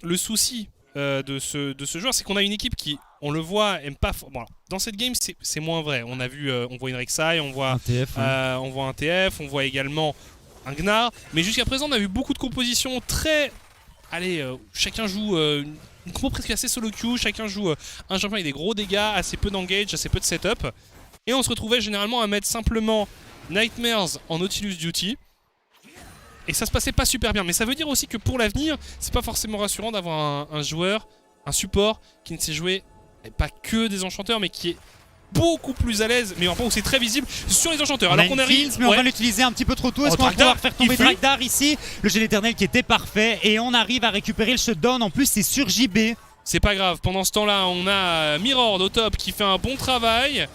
le souci de ce joueur, c'est qu'on a une équipe qui, on le voit, aime pas... Bon, alors, dans cette game c'est moins vrai, on a vu, on voit une Rek'Sai, on voit un TF, on voit également un Gnar, mais jusqu'à présent on a vu beaucoup de compositions très... Allez, chacun joue une compo presque assez solo queue, chacun joue un champion avec des gros dégâts, assez peu d'engage, assez peu de setup. Et on se retrouvait généralement à mettre simplement Nightmares en Nautilus Duty. Et ça se passait pas super bien. Mais ça veut dire aussi que pour l'avenir, c'est pas forcément rassurant d'avoir un joueur, un support qui ne sait jouer pas que des enchanteurs, mais qui est beaucoup plus à l'aise, mais en où c'est très visible sur les enchanteurs. Alors qu'on arrive,
mais on va l'utiliser un petit peu trop tôt. Est-ce qu'on va pouvoir faire tomber Dragdar ici? Le gel éternel qui était parfait et on arrive à récupérer le shutdown. En plus, c'est sur JB.
C'est pas grave. Pendant ce temps-là, on a Mirror au top qui fait un bon travail.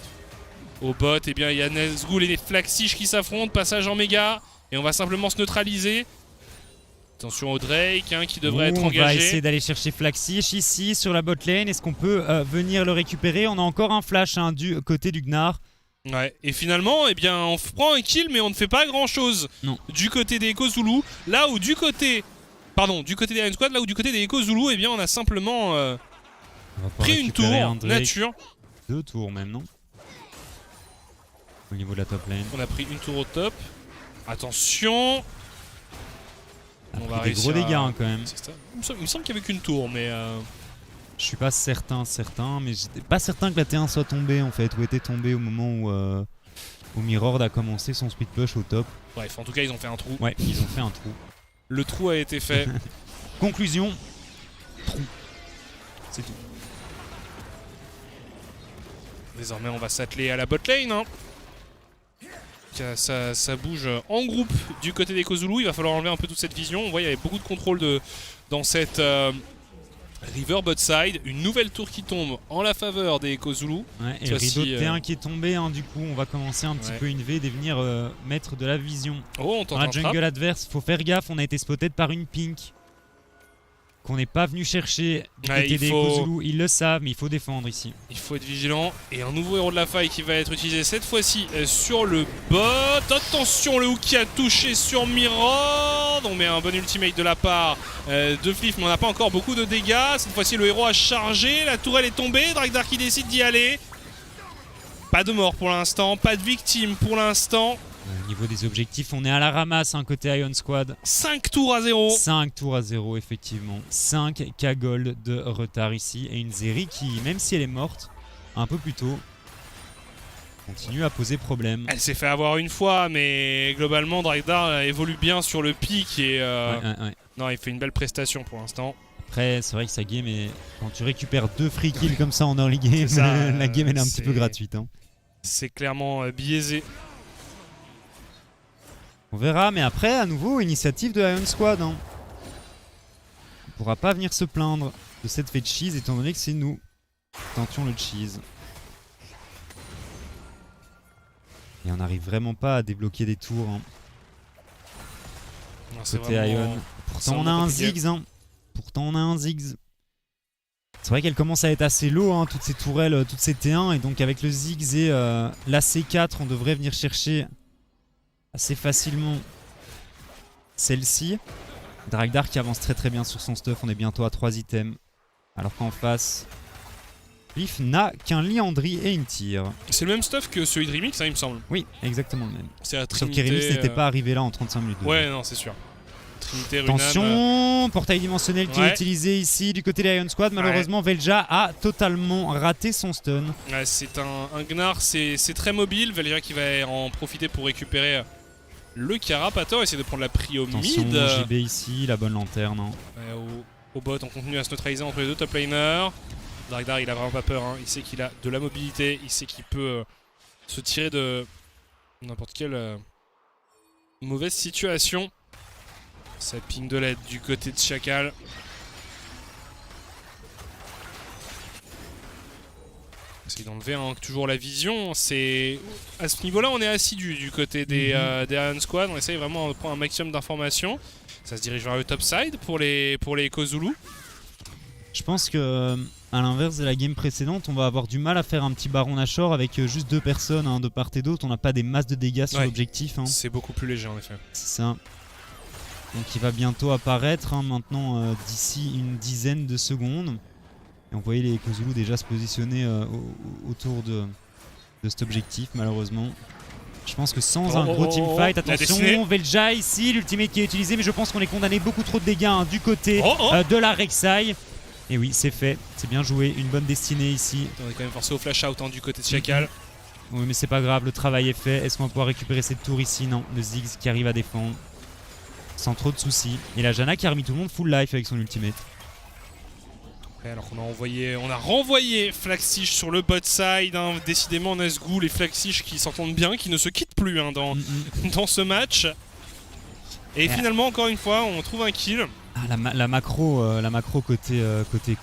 Au bot, eh bien, il y a Nazgul et Flaxish qui s'affrontent. Passage en méga et on va simplement se neutraliser. Attention au Drake qui devrait être engagé.
On va essayer d'aller chercher Flaxish ici sur la bot lane. Est-ce qu'on peut venir le récupérer? On a encore un flash du côté du Gnar.
Ouais, et finalement, eh bien, on prend un kill, mais on ne fait pas grand chose du côté des Echo Zulu. Là où du côté. Pardon, du côté des Iron Squad, là où du côté des Echo Zulu, eh bien, on a simplement pris une tour nature.
2 tours même, non? Au niveau de la top lane.
On a pris une tour au top. Attention!
On va des gros dégâts quand même.
Il me semble qu'il n'y avait qu'une tour, mais...
Je suis pas certain, mais j'étais pas certain que la T1 soit tombée en fait, ou était tombée au moment où où Mirror a commencé son split push au top.
Bref, en tout cas, ils ont fait un trou.
Ouais, ils ont fait un trou.
Le trou a été fait.
Conclusion, trou. C'est tout.
Désormais, on va s'atteler à la bot lane. Hein. Ça bouge en groupe du côté des Kozulu. Il va falloir enlever un peu toute cette vision. On voit qu'il y avait beaucoup de contrôle dans cette river bot side. Une nouvelle tour qui tombe en la faveur des Kozulu.
Ouais, et le rideau de T1 qui est tombé. Hein, du coup, on va commencer un petit peu innover et devenir maître de la vision.
Oh, on
dans la jungle adverse, faut faire gaffe. On a été spotted par une pink qu'on n'est pas venu chercher du côté des Kozulu. Ils le savent, mais il faut défendre ici.
Il faut être vigilant. Et un nouveau héros de la faille qui va être utilisé cette fois-ci sur le bot. Attention, le hook qui a touché sur Mirror. On met un bon ultimate de la part de Fliff, mais on n'a pas encore beaucoup de dégâts. Cette fois-ci, le héros a chargé. La tourelle est tombée. Dragdar qui décide d'y aller. Pas de mort pour l'instant. Pas de victime pour l'instant.
Au niveau des objectifs, on est à la ramasse hein, côté Ion Squad.
5 tours à 0.
5 tours à 0, effectivement. 5 K gold de retard ici. Et une Zeri qui, même si elle est morte un peu plus tôt, continue à poser problème.
Elle s'est fait avoir une fois, mais globalement, Dragdar évolue bien sur le pic. Et
ouais.
Non, il fait une belle prestation pour l'instant.
Après, c'est vrai que sa game est... Quand tu récupères 2 free kills comme ça en early game, la game elle est un petit peu gratuite. Hein.
C'est clairement biaisé.
On verra, mais après, à nouveau, initiative de Ion Squad. Hein. On pourra pas venir se plaindre de cette fête cheese, étant donné que c'est nous qui tentions le cheese. Et on n'arrive vraiment pas à débloquer des tours. Hein.
Non,
côté Ion. Pourtant, on a un Ziggs. Hein. Pourtant, on a un Ziggs. C'est vrai qu'elle commence à être assez low, hein, toutes ces tourelles, toutes ces T1. Et donc, avec le Ziggs et la C4, on devrait venir chercher assez facilement celle-ci. Dragdar qui avance très bien sur son stuff. On est bientôt à 3 items. Alors qu'en face, Fliff n'a qu'un Liandry et une tire.
C'est le même stuff que celui de Remix, hein, il me semble.
Oui, exactement le même.
C'est la
Sauf
Trinité,
que Remix n'était pas arrivé là en 35 minutes.
Ouais, non, c'est sûr. Trinité, Runam.
Attention, portail dimensionnel qui est utilisé ici du côté de Ion Squad. Malheureusement, Velja a totalement raté son stun.
Ouais, c'est un Gnar, c'est très mobile. Velja qui va en profiter pour récupérer le Carapator, essayer de prendre la prio
attention,
mid.
JB ici, la bonne lanterne. Hein.
Ouais, au bot, on continue à se neutraliser entre les deux top laners. Dragdar, il a vraiment pas peur. Hein. Il sait qu'il a de la mobilité. Il sait qu'il peut se tirer de n'importe quelle mauvaise situation. Ça ping de l'aide du côté de Chacal. Essaye d'enlever toujours la vision. À ce niveau-là, on est assidu du côté des Ion Squad. On essaye vraiment de prendre un maximum d'informations. Ça se dirige vers le top side pour les Kozulu.
Je pense que à l'inverse de la game précédente, on va avoir du mal à faire un petit Baron Nashor avec juste 2 personnes hein, de part et d'autre. On n'a pas des masses de dégâts sur l'objectif. Hein.
C'est beaucoup plus léger en effet.
C'est ça. Donc il va bientôt apparaître hein, maintenant d'ici une dizaine de secondes. Et on voyait les Kozulu déjà se positionner autour de cet objectif malheureusement. Je pense que sans un gros teamfight, attention, Velja ici, l'ultimate qui est utilisé, mais je pense qu'on est condamné beaucoup trop de dégâts hein, du côté de la Rek'Sai. Et oui, c'est fait, c'est bien joué, une bonne destinée ici.
On est quand même forcé au flash out hein, du côté de Chacal.
Oui, mais c'est pas grave, le travail est fait. Est-ce qu'on va pouvoir récupérer cette tour ici? Non, le Ziggs qui arrive à défendre sans trop de soucis. Et la Janna qui a remis tout le monde full life avec son ultimate.
Alors qu'on a renvoyé Flaxish sur le bot side. Hein. Décidément, Nazgûl et Flaxish qui s'entendent bien, qui ne se quittent plus hein, dans ce match. Et finalement, encore une fois, on trouve un kill.
Ah, la macro côté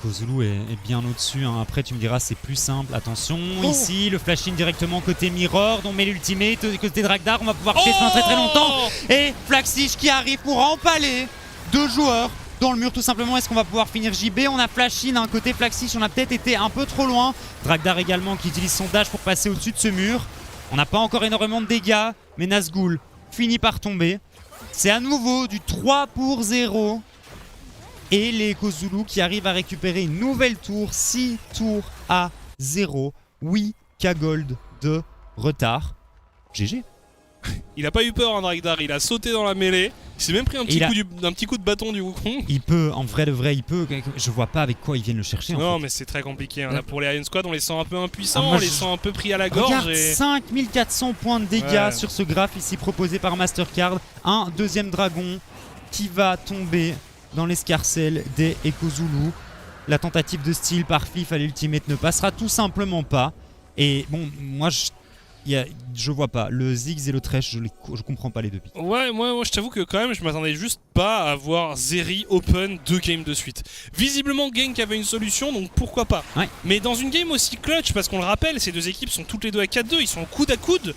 Kozulu est bien au-dessus. Hein. Après, tu me diras, c'est plus simple. Attention, ici, le flash-in directement côté Mirror. On met l'ultimate côté Dragdar. On va pouvoir chasser pendant très longtemps. Et Flaxish qui arrive pour empaler 2 joueurs dans le mur tout simplement. Est-ce qu'on va pouvoir finir JB? On a flash-in hein, côté Flaxish. On a peut-être été un peu trop loin. Dragdar également qui utilise son dash pour passer au-dessus de ce mur. On n'a pas encore énormément de dégâts. Mais Nazgûl finit par tomber. C'est à nouveau du 3-0. Et les Kozulu qui arrivent à récupérer une nouvelle tour, 6 tours à 0. 8 K gold de retard. GG.
Il a pas eu peur, hein, Dragdar. Il a sauté dans la mêlée. Il s'est même pris un petit coup de bâton du Wukong.
Il peut, en vrai de vrai, il peut. Je vois pas avec quoi ils viennent le chercher.
Non, mais c'est très compliqué. Là, pour les Iron Squad, on les sent un peu impuissants,
moi,
on les sent un peu pris à la gorge.
Regarde, 5400 points de dégâts sur ce graphe ici proposé par Mastercard. Un deuxième dragon qui va tomber dans l'escarcelle des Echo Zulu. La tentative de steal par Fif à l'ultimate ne passera tout simplement pas. Et bon, moi je vois pas. Le Ziggs et le Thresh, je comprends pas les deux pics.
Ouais, moi je t'avoue que quand même je m'attendais juste pas à voir Zeri open 2 games de suite. Visiblement Genk avait une solution, donc pourquoi pas.
Ouais.
Mais dans une game aussi clutch, parce qu'on le rappelle, ces deux équipes sont toutes les deux à 4-2, ils sont coude à coude.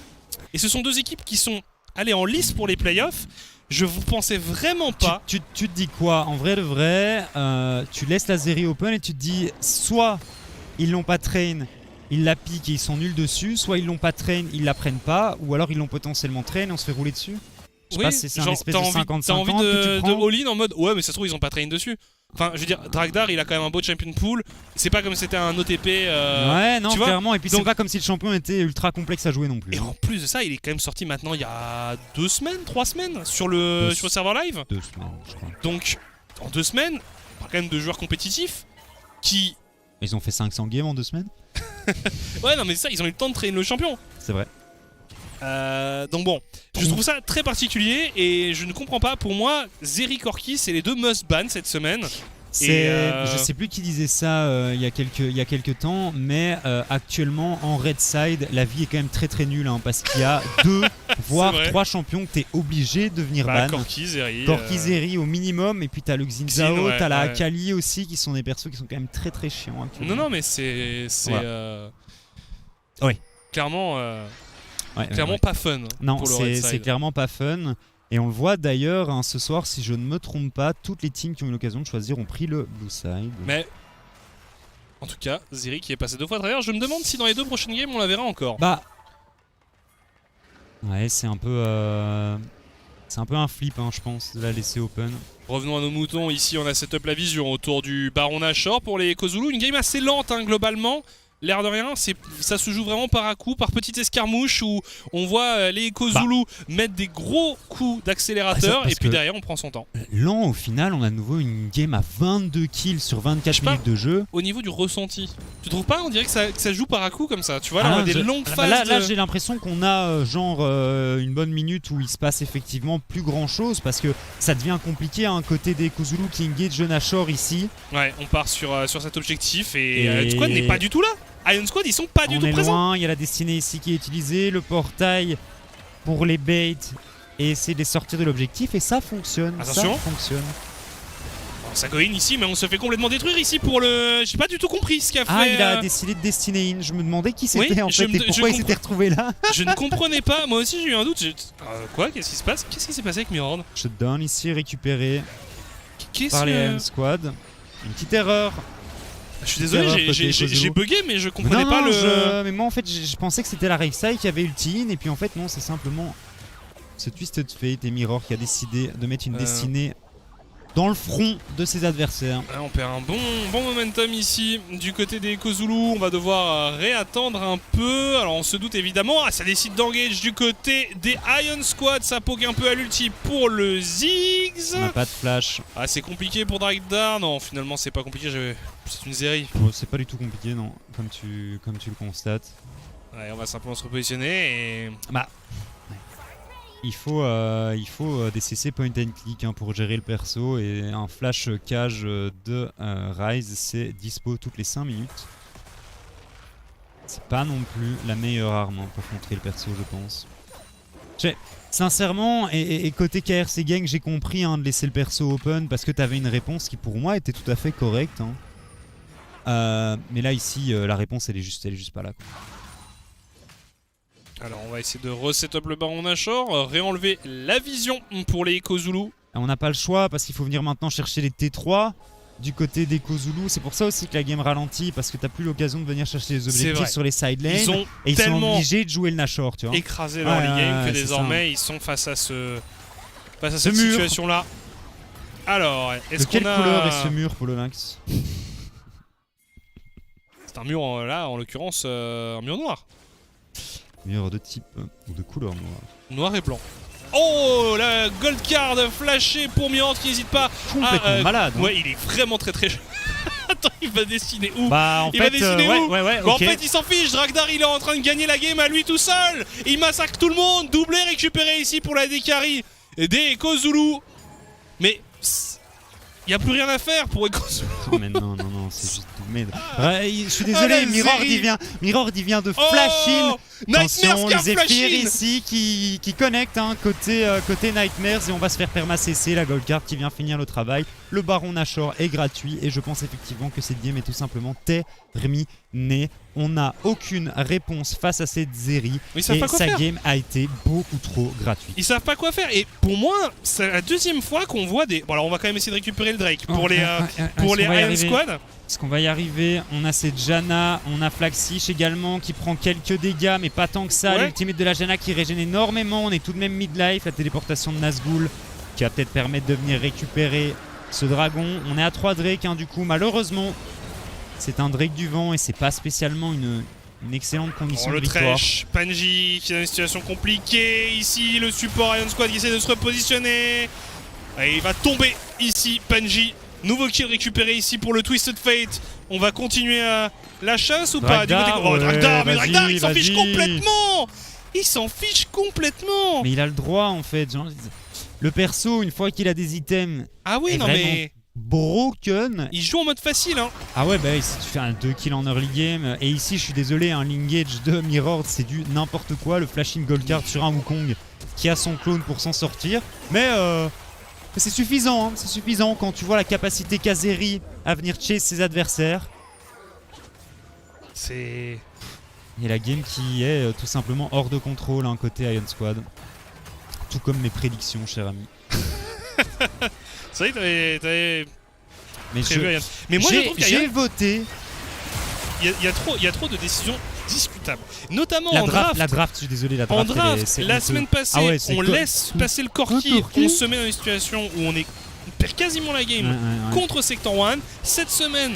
Et ce sont deux équipes qui sont allées en lice pour les playoffs. Je vous pensais vraiment pas.
Tu te dis quoi? En vrai de vrai, tu laisses la Zeri open et tu te dis soit ils l'ont pas train, ils la piquent et ils sont nuls dessus, soit ils l'ont pas train, ils la prennent pas, ou alors ils l'ont potentiellement train et on se fait rouler dessus. Je sais pas si c'est un espèce de 50-50
t'as envie
que tu prends.
de all-in en mode ouais mais ça se trouve ils ont pas train dessus. Enfin je veux dire Dragdar il a quand même un beau champion pool. C'est pas comme si c'était un OTP
ouais non
tu vois
clairement. Et puis c'est pas comme si le champion était ultra complexe à jouer non plus.
Et en plus de ça il est quand même sorti maintenant il y a 2 semaines, 3 semaines sur le serveur live.
2 semaines je crois.
Donc en 2 semaines on parle quand même de joueurs compétitifs qui...
Ils ont fait 500 games en 2 semaines.
Ouais non mais ça ils ont eu le temps de traîner le champion.
C'est vrai.
Donc bon, je trouve ça très particulier et je ne comprends pas. Pour moi, Zeri Corki, c'est les deux must ban cette semaine.
Je sais plus qui disait ça il y a quelques temps, mais actuellement en red side, la vie est quand même très très nulle hein, parce qu'il y a 2 voire 3 champions que t'es obligé de venir ban.
Corki, Zeri.
Corki, Zeri au minimum, et puis t'as le Xinzao,
ouais,
t'as la Akali aussi, qui sont des persos qui sont quand même très très chiants actuellement.
Non mais c'est
ouais.
Clairement pas fun.
Non, c'est clairement pas fun. Et on le voit d'ailleurs hein, ce soir, si je ne me trompe pas, toutes les teams qui ont eu l'occasion de choisir ont pris le blue side.
Mais en tout cas, Zeri qui est passé 2 fois à travers, je me demande si dans les 2 prochaines games on la verra encore.
Bah ouais, c'est un peu un flip hein, je pense, de la laisser open.
Revenons à nos moutons, ici on a setup la vision autour du Baron Nashor pour les Echo Zulu. Une game assez lente hein, globalement. L'air de rien, ça se joue vraiment par à coup, par petites escarmouches où on voit les Echo Zulu mettre des gros coups d'accélérateur et puis derrière on prend son temps.
Lent au final, on a de nouveau une game à 22 kills sur 24 minutes de jeu.
Au niveau du ressenti, tu trouves pas? On dirait que ça joue par à coup comme ça. Tu vois là, on a des longues phases.
Là j'ai l'impression qu'on a une bonne minute où il se passe effectivement plus grand chose parce que ça devient compliqué à un côté des Echo Zulu qui engage Nashor ici.
Ouais, on part sur cet objectif et Squad n'est pas du tout là. Iron Squad ils sont pas du tout présents.
Loin, il y a la destinée ici qui est utilisée, le portail pour les baits et essayer de les sortir de l'objectif et ça fonctionne.
Attention.
Ça fonctionne.
Ça go in ici mais on se fait complètement détruire ici pour le... J'ai pas du tout compris ce qu'a fait...
Ah il a décidé de destiner in, je me demandais qui c'était en fait et pourquoi il s'était retrouvé là.
Je ne comprenais pas, moi aussi j'ai eu un doute. Quoi? Qu'est-ce qui se passe? Qu'est-ce qui s'est passé avec Mirror?
Shutdown ici récupéré par les Iron Squad. Une petite erreur.
Je suis désolé, j'ai bugué mais je comprenais pas
mais moi en fait je pensais que c'était la Raveside qui avait ulti in et puis en fait non, c'est simplement ce Twisted Fate et Mirror qui a décidé de mettre une destinée dans le front de ses adversaires.
On perd un bon momentum ici du côté des Echo Zulu. On va devoir réattendre un peu. Alors on se doute évidemment. Ça décide d'engage du côté des Iron Squad. Ça poke un peu à l'ulti pour le Ziggs.
On n'a pas de flash.
C'est compliqué pour Dragdar. Non, finalement c'est pas compliqué. C'est une Zeri.
C'est pas du tout compliqué non, comme tu le constates.
Ouais, on va simplement se repositionner et...
Il faut des CC point and click hein, pour gérer le perso et un flash cage de Ryze c'est dispo toutes les 5 minutes. C'est pas non plus la meilleure arme hein, pour contrer le perso je pense. Sincèrement et côté KRC Gang j'ai compris hein, de laisser le perso open parce que t'avais une réponse qui pour moi était tout à fait correcte. Hein. Mais là ici la réponse elle est juste pas là quoi.
Alors on va essayer de reset-up le Baron Nashor, réenlever la vision pour les Echo Zulu.
On n'a pas le choix parce qu'il faut venir maintenant chercher les T3 du côté des Echo Zulu. C'est pour ça aussi que la game ralentit parce que t'as plus l'occasion de venir chercher les objectifs sur les side lanes. Ils sont obligés de jouer le Nashor, tu vois.
Écrasé leur game que désormais ils sont face à cette situation là. Alors, est-ce qu'on a...
De quelle couleur est ce mur pour le Lynx?
C'est un mur là en l'occurrence un mur noir.
Mur de type ou de couleur noire.
Noir et blanc. Oh, la gold card flashée pour Mirord qui n'hésite pas
Complètement malade.
Ouais, il est vraiment très très... Attends, il va dessiner où?
Bah en
il
fait,
va dessiner où?
ouais,
Bon,
ok.
en fait, il s'en fiche. Dragdar, il est en train de gagner la game à lui tout seul. Il massacre tout le monde. Doublé, récupéré ici pour la Dekari. Des Ekozulu. Mais il n'y a plus rien à faire pour Ekozulu.
Oh, mais non, c'est juste tout merde. Je suis désolé, Mirord il vient de flash in.
Nightmares qui a
les
flash
Zephyr
in.
ici qui connectent côté Nightmares et on va se faire perma CC, la gold card qui vient finir le travail. Le Baron Nashor est gratuit et je pense effectivement que cette game est tout simplement terminée. On n'a aucune réponse face à cette Zeri et sa game a été beaucoup trop gratuite.
Ils savent pas quoi faire et pour moi c'est la deuxième fois qu'on voit des... Bon alors on va quand même essayer de récupérer le Drake pour les Iron Squad.
Est-ce qu'on va y arriver? On a cette Janna, on a Flaxish également qui prend quelques dégâts mais pas tant que ça.
Ouais.
L'ultimate de la Janna qui régène énormément. On est tout de même mid-life. La téléportation de Nazgûl qui va peut-être permettre de venir récupérer ce dragon. On est à 3 Drake du coup. Malheureusement, c'est un Drake du vent et c'est pas spécialement une excellente condition de victoire.
Le Thresh, Panji qui est dans une situation compliquée. Ici, le support Iron Squad qui essaie de se repositionner. Et il va tomber ici, Panji. Nouveau kill récupéré ici pour le Twisted Fate. On va continuer la chasse ou pas?
Dragdar,
mais Dragdar, il s'en fiche complètement. Il s'en fiche complètement.
Mais il a le droit en fait. Genre, le perso, une fois qu'il a des items,
ah oui, non mais
broken.
Il joue en mode facile hein.
Ah ouais, bah si tu fais un 2 kills en early game. Et ici, je suis désolé, un Linkage de Mirord, c'est du n'importe quoi. Le flashing gold card sur un Wukong qui a son clone pour s'en sortir. Mais c'est suffisant, hein. C'est suffisant quand tu vois la capacité Kazeri à venir chase ses adversaires.
C'est...
Et la game qui est tout simplement hors de contrôle côté Iron Squad. Tout comme mes prédictions, cher ami.
C'est vrai que t'avais
mais
prévu mais moi je trouve
j'ai voté.
Il y a trop de décisions discutables. Notamment
la
en
draft.
draft.
La draft, je suis désolé, la draft.
En draft, la semaine passée, on laisse passer le Corki. On se met dans une situation où on perd quasiment la game contre Sector 1. Cette semaine,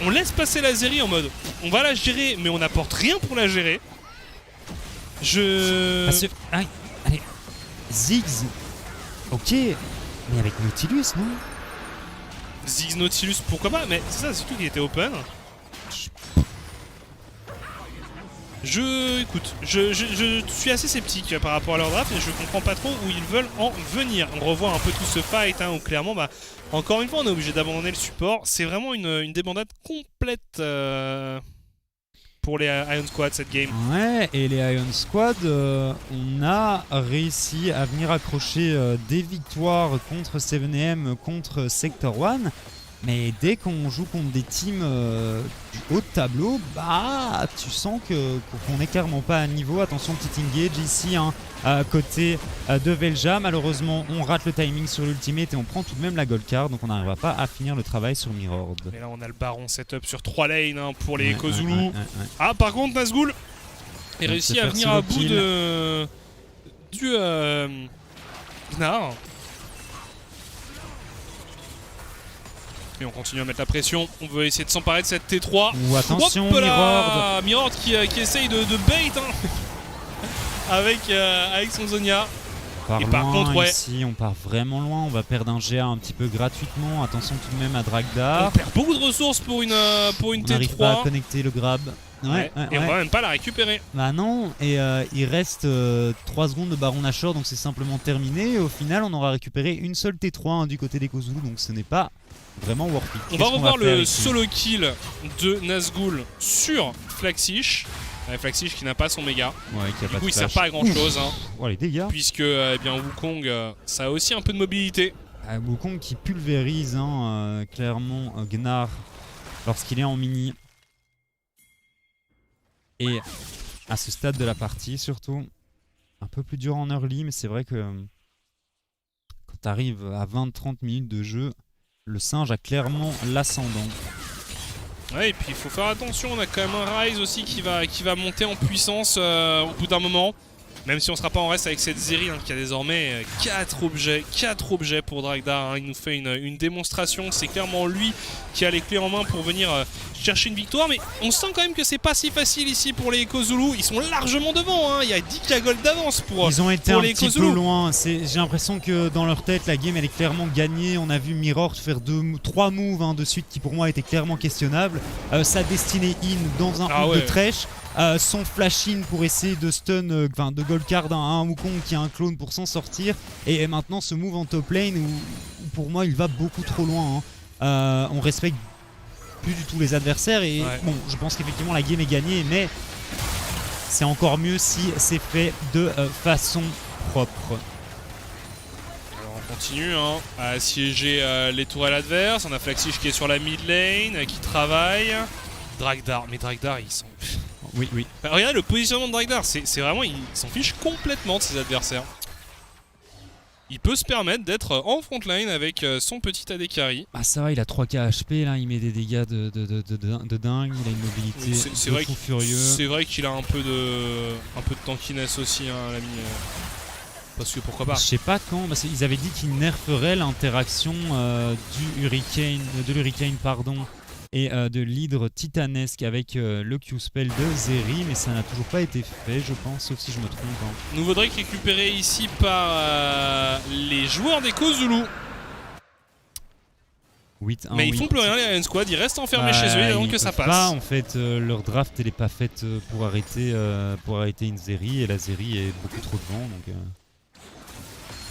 on laisse passer la Zeri en mode on va la gérer, mais on n'apporte rien pour la gérer.
Allez, Ziggs. Ok, mais avec Nautilus, non?
Ziggs Nautilus, pourquoi pas? Mais c'est ça, c'est tout qui était open. Écoute, je suis assez sceptique par rapport à leur draft et je comprends pas trop où ils veulent en venir. On revoit un peu tout ce fight où clairement, encore une fois, on est obligé d'abandonner le support. C'est vraiment une débandade complète pour les Iron Squad cette game.
Ouais, et les Iron Squad, on a réussi à venir accrocher des victoires contre 7AM, contre Sector 1. Mais dès qu'on joue contre des teams du haut de tableau, tu sens qu'on n'est clairement pas à niveau. Attention, petit engage ici à côté de Velja. Malheureusement, on rate le timing sur l'ultimate et on prend tout de même la gold card. Donc on n'arrivera pas à finir le travail sur Mirord.
Mais là, on a le Baron setup sur 3 lanes pour les Ekozulu. Ah, par contre, Nazgûl est réussi à venir à bout du Gnar. Et on continue à mettre la pression. On veut essayer de s'emparer de cette T3.
Ou attention, Mirord.
Mirord qui essaye de bait avec son Zonia.
Et par contre, ici, on part vraiment loin. On va perdre un GA un petit peu gratuitement. Attention tout de même à Dragdar.
On perd beaucoup de ressources pour une T3.
On n'arrive pas à connecter le grab.
Et on va même pas la récupérer.
Bah non, et il reste 3 secondes de Baron Nashor, donc c'est simplement terminé. Et au final, on aura récupéré une seule T3 du côté des Ekozulu, donc ce n'est pas vraiment worth it.
On va revoir le solo kill de Nazgûl sur Flaxish. Flaxish qui n'a pas son méga.
Du
coup, il sert pas à grand chose.
Les dégâts.
Puisque Wukong, ça a aussi un peu de mobilité.
Wukong qui pulvérise clairement Gnar lorsqu'il est en mini. Et à ce stade de la partie, surtout, un peu plus dur en early, mais c'est vrai que quand tu arrives à 20-30 minutes de jeu, le singe a clairement l'ascendant.
Ouais, et puis il faut faire attention, on a quand même un Ryze aussi qui va monter en puissance au bout d'un moment. Même si on sera pas en reste avec cette Zeri qui a désormais 4 objets pour Dragdar. Hein. Il nous fait une démonstration. C'est clairement lui qui a les clés en main pour venir chercher une victoire. Mais on sent quand même que c'est pas si facile ici pour les Echo Zulu. Ils sont largement devant. Hein. Il y a 10K gold d'avance pour
Ils ont été
pour
un
les
petit
Echo
peu
Zulu.
loin. J'ai l'impression que dans leur tête, la game elle est clairement gagnée. On a vu Mirror faire 3 moves de suite qui pour moi étaient clairement questionnables. Sa destinée in dans un hook de Thresh. Son flash in pour essayer de stun, de gold card un Wukong qui a un clone pour s'en sortir. Et maintenant ce move en top lane où pour moi il va beaucoup trop loin. Hein. On respecte plus du tout les adversaires et bon, je pense qu'effectivement la game est gagnée, mais c'est encore mieux si c'est fait de façon propre.
Alors on continue à assiéger les tourelles adverses. On a Flaxish qui est sur la mid lane, qui travaille. Dragdar, mais Dragdar ils sont...
Oui.
Regardez le positionnement de Dragdar, c'est vraiment, il s'en fiche complètement de ses adversaires. Il peut se permettre d'être en frontline avec son petit AD carry.
Ah ça va, il a 3k HP là, il met des dégâts de dingue, il a une mobilité fou furieux.
C'est vrai qu'il a un peu de tankiness aussi, hein, l'ami. Parce que pourquoi pas.
Je sais pas quand, parce qu'ils avaient dit qu'ils nerferaient l'interaction de l'Hurricane et de l'hydre titanesque avec le Q-spell de Zeri, mais ça n'a toujours pas été fait, je pense, sauf si je me trompe. Hein.
Nouveau Drake récupéré ici par les joueurs des Zulu.
8,
mais ils font plus rien, les Iron Squad, ils restent enfermés chez eux, et donc que ça passe.
Pas, en fait, leur draft elle est pas faite pour arrêter une Zeri, et la Zeri est beaucoup trop devant, donc...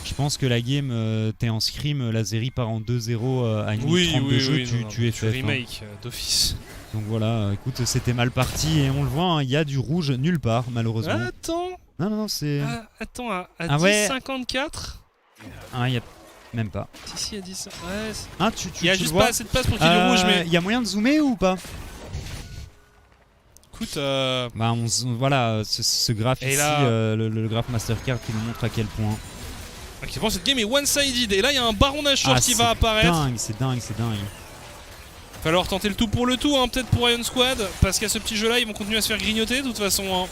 Je pense que la game, t'es en scrim, la Zeri part en 2-0 à une minute 30 de jeu, tu es fait.
Remake d'office.
Donc voilà, écoute, c'était mal parti et on le voit, il y a du rouge nulle part, malheureusement.
Attends.
Non, c'est...
attends, à 10,54
Ah, il y a même pas.
Si, à 10... Ouais,
il
y a juste pas assez de place pour qu'il y ait du rouge, mais...
Il y a moyen de zoomer ou pas?
Écoute,
Bah, voilà, ce graphe ici, là... le graphe Mastercard qui nous montre à quel point...
Bon, cette game est one-sided et là il y a un Baron Nashor qui va apparaître.
C'est dingue.
Va falloir tenter le tout pour le tout, hein, peut-être pour Iron Squad, parce qu'à ce petit jeu là ils vont continuer à se faire grignoter de toute façon. Hein.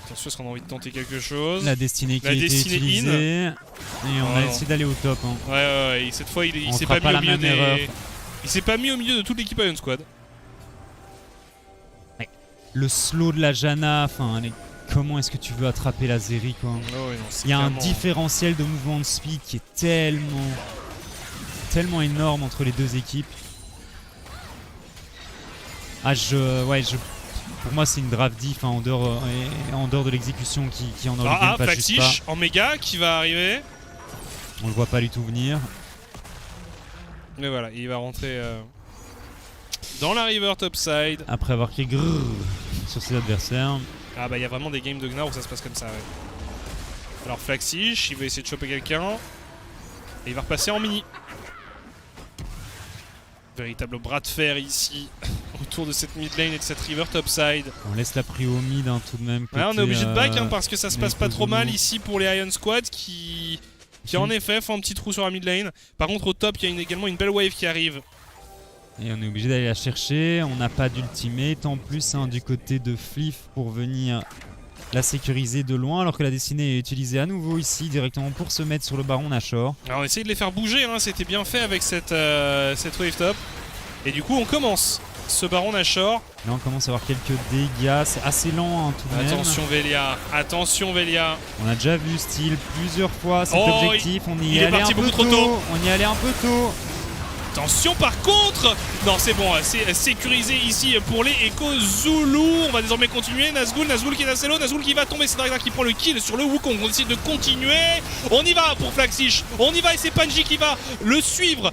Attention, est-ce qu'on a envie de tenter quelque chose?
La destinée qui a été utilisée et on a essayé d'aller au top. Hein.
Ouais, et cette fois il s'est pas mis au milieu des... Il s'est pas mis au milieu de toute l'équipe Iron Squad.
Ouais. Le slow de la Janna, enfin... Comment est-ce que tu veux attraper la Zeri quoi? Il y a un différentiel de mouvement de speed qui est tellement énorme entre les deux équipes. Pour moi c'est une draft diff en dehors de l'exécution qui en early game passe juste pas.
En méga qui va arriver.
On le voit pas du tout venir.
Mais voilà, il va rentrer dans la river topside.
Après avoir crié grrr sur ses adversaires.
Ah bah il y a vraiment des games de Gnar où ça se passe comme ça, ouais. Alors Flaxish, il va essayer de choper quelqu'un. Et il va repasser en mini. Véritable bras de fer ici, autour de cette mid lane et de cette river topside.
On laisse la prio au mid tout de même.
Côté, on est obligé de back parce que ça se passe pas trop mal ici pour les Iron Squad qui en effet font un petit trou sur la mid lane. Par contre au top il y a également une belle wave qui arrive.
Et on est obligé d'aller la chercher, on n'a pas d'ultimate en plus du côté de Fliff pour venir la sécuriser de loin alors que la destinée est utilisée à nouveau ici directement pour se mettre sur le Baron Nashor.
Alors on essaye de les faire bouger, hein, c'était bien fait avec cette wave top. Et du coup on commence ce Baron Nashor.
Là on commence à avoir quelques dégâts, c'est assez lent tout de même.
Attention Velia.
On a déjà vu Steel plusieurs fois cet objectif, on y est allé un peu tôt. On y est allé un peu tôt.
Attention par contre. Non c'est bon, c'est sécurisé ici pour les Echo Zulu. On va désormais continuer. Nazgûl qui est assez low, Nazgûl qui va tomber, c'est Dragdar qui prend le kill sur le Wukong. On décide de continuer. On y va pour Flaxish. On y va et c'est Panji qui va le suivre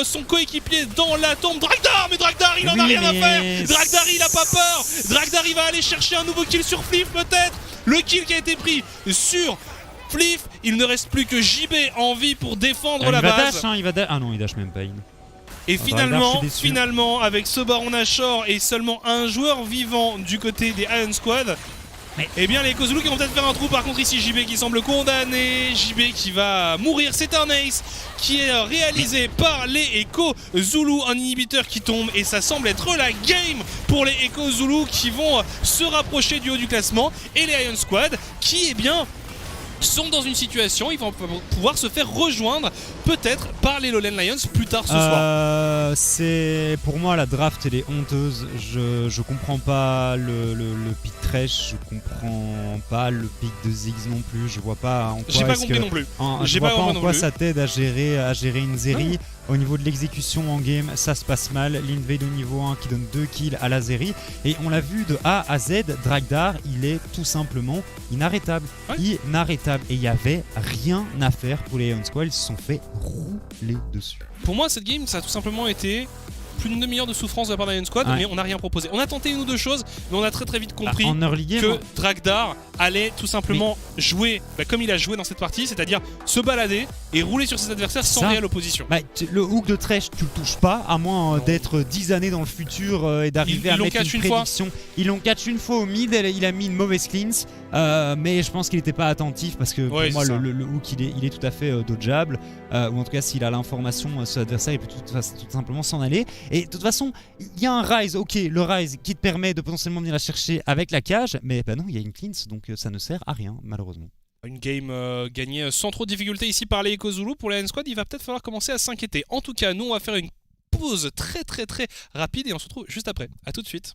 son coéquipier dans la tombe. Dragdar, mais Dragdar il en a rien à faire. Dragdar il a pas peur. Dragdar il va aller chercher un nouveau kill sur Fliff peut-être. Le kill qui a été pris sur Fliff. Il ne reste plus que JB en vie pour défendre la base.
Il va dash, ah non il dash même pas.
Et finalement, avec ce Baron Nashor et seulement un joueur vivant du côté des Iron Squad, Eh bien les Echo Zulu qui vont peut-être faire un trou. Par contre ici JB qui semble condamné. JB qui va mourir. C'est un ace qui est réalisé par les Echo Zulu. Un inhibiteur qui tombe et ça semble être la game pour les Echo Zulu qui vont se rapprocher du haut du classement. Et les Ion Squad qui eh bien sont dans une situation, ils vont pouvoir se faire rejoindre peut-être par les Lowland Lions plus tard ce soir.
C'est pour moi la draft elle est honteuse. Je comprends pas le pick Thresh, je comprends pas le pick de Ziggs non plus. Je vois pas en quoi.
J'ai pas compris non plus.
Je vois pas en quoi ça t'aide à gérer une Zeri. Au niveau de l'exécution en game, ça se passe mal. L'invade au niveau 1 qui donne 2 kills à la Zeri. Et on l'a vu de A à Z, Dragdar, il est tout simplement inarrêtable. Inarrêtable. Et il n'y avait rien à faire pour les Ion Squad. Ils se sont fait rouler dessus.
Pour moi, cette game, ça a tout simplement été plus d'une demi-heure de souffrance de la part d'Ion Squad, mais on n'a rien proposé. On a tenté une ou deux choses, mais on a très vite compris
en early game,
que Dragdar allait tout simplement jouer comme il a joué dans cette partie, c'est-à-dire se balader et rouler sur ses adversaires sans réelle opposition.
Le hook de Thresh, tu le touches pas, à moins d'être 10 années dans le futur et d'arriver à mettre une prédiction. Ils l'ont catch une fois au mid, il a mis une mauvaise cleanse, mais je pense qu'il n'était pas attentif parce que pour moi le hook il est tout à fait dodgeable, ou en tout cas s'il a l'information sur l'adversaire il peut tout simplement s'en aller. Et de toute façon, il y a un Rise, ok, le Rise qui te permet de potentiellement venir la chercher avec la cage, mais non, il y a une cleanse, donc ça ne sert à rien, malheureusement.
Une game gagnée sans trop de difficulté ici par les Echo Zulu. Pour les Ion Squad, il va peut-être falloir commencer à s'inquiéter. En tout cas, nous, on va faire une pause très rapide et on se retrouve juste après. A tout de suite.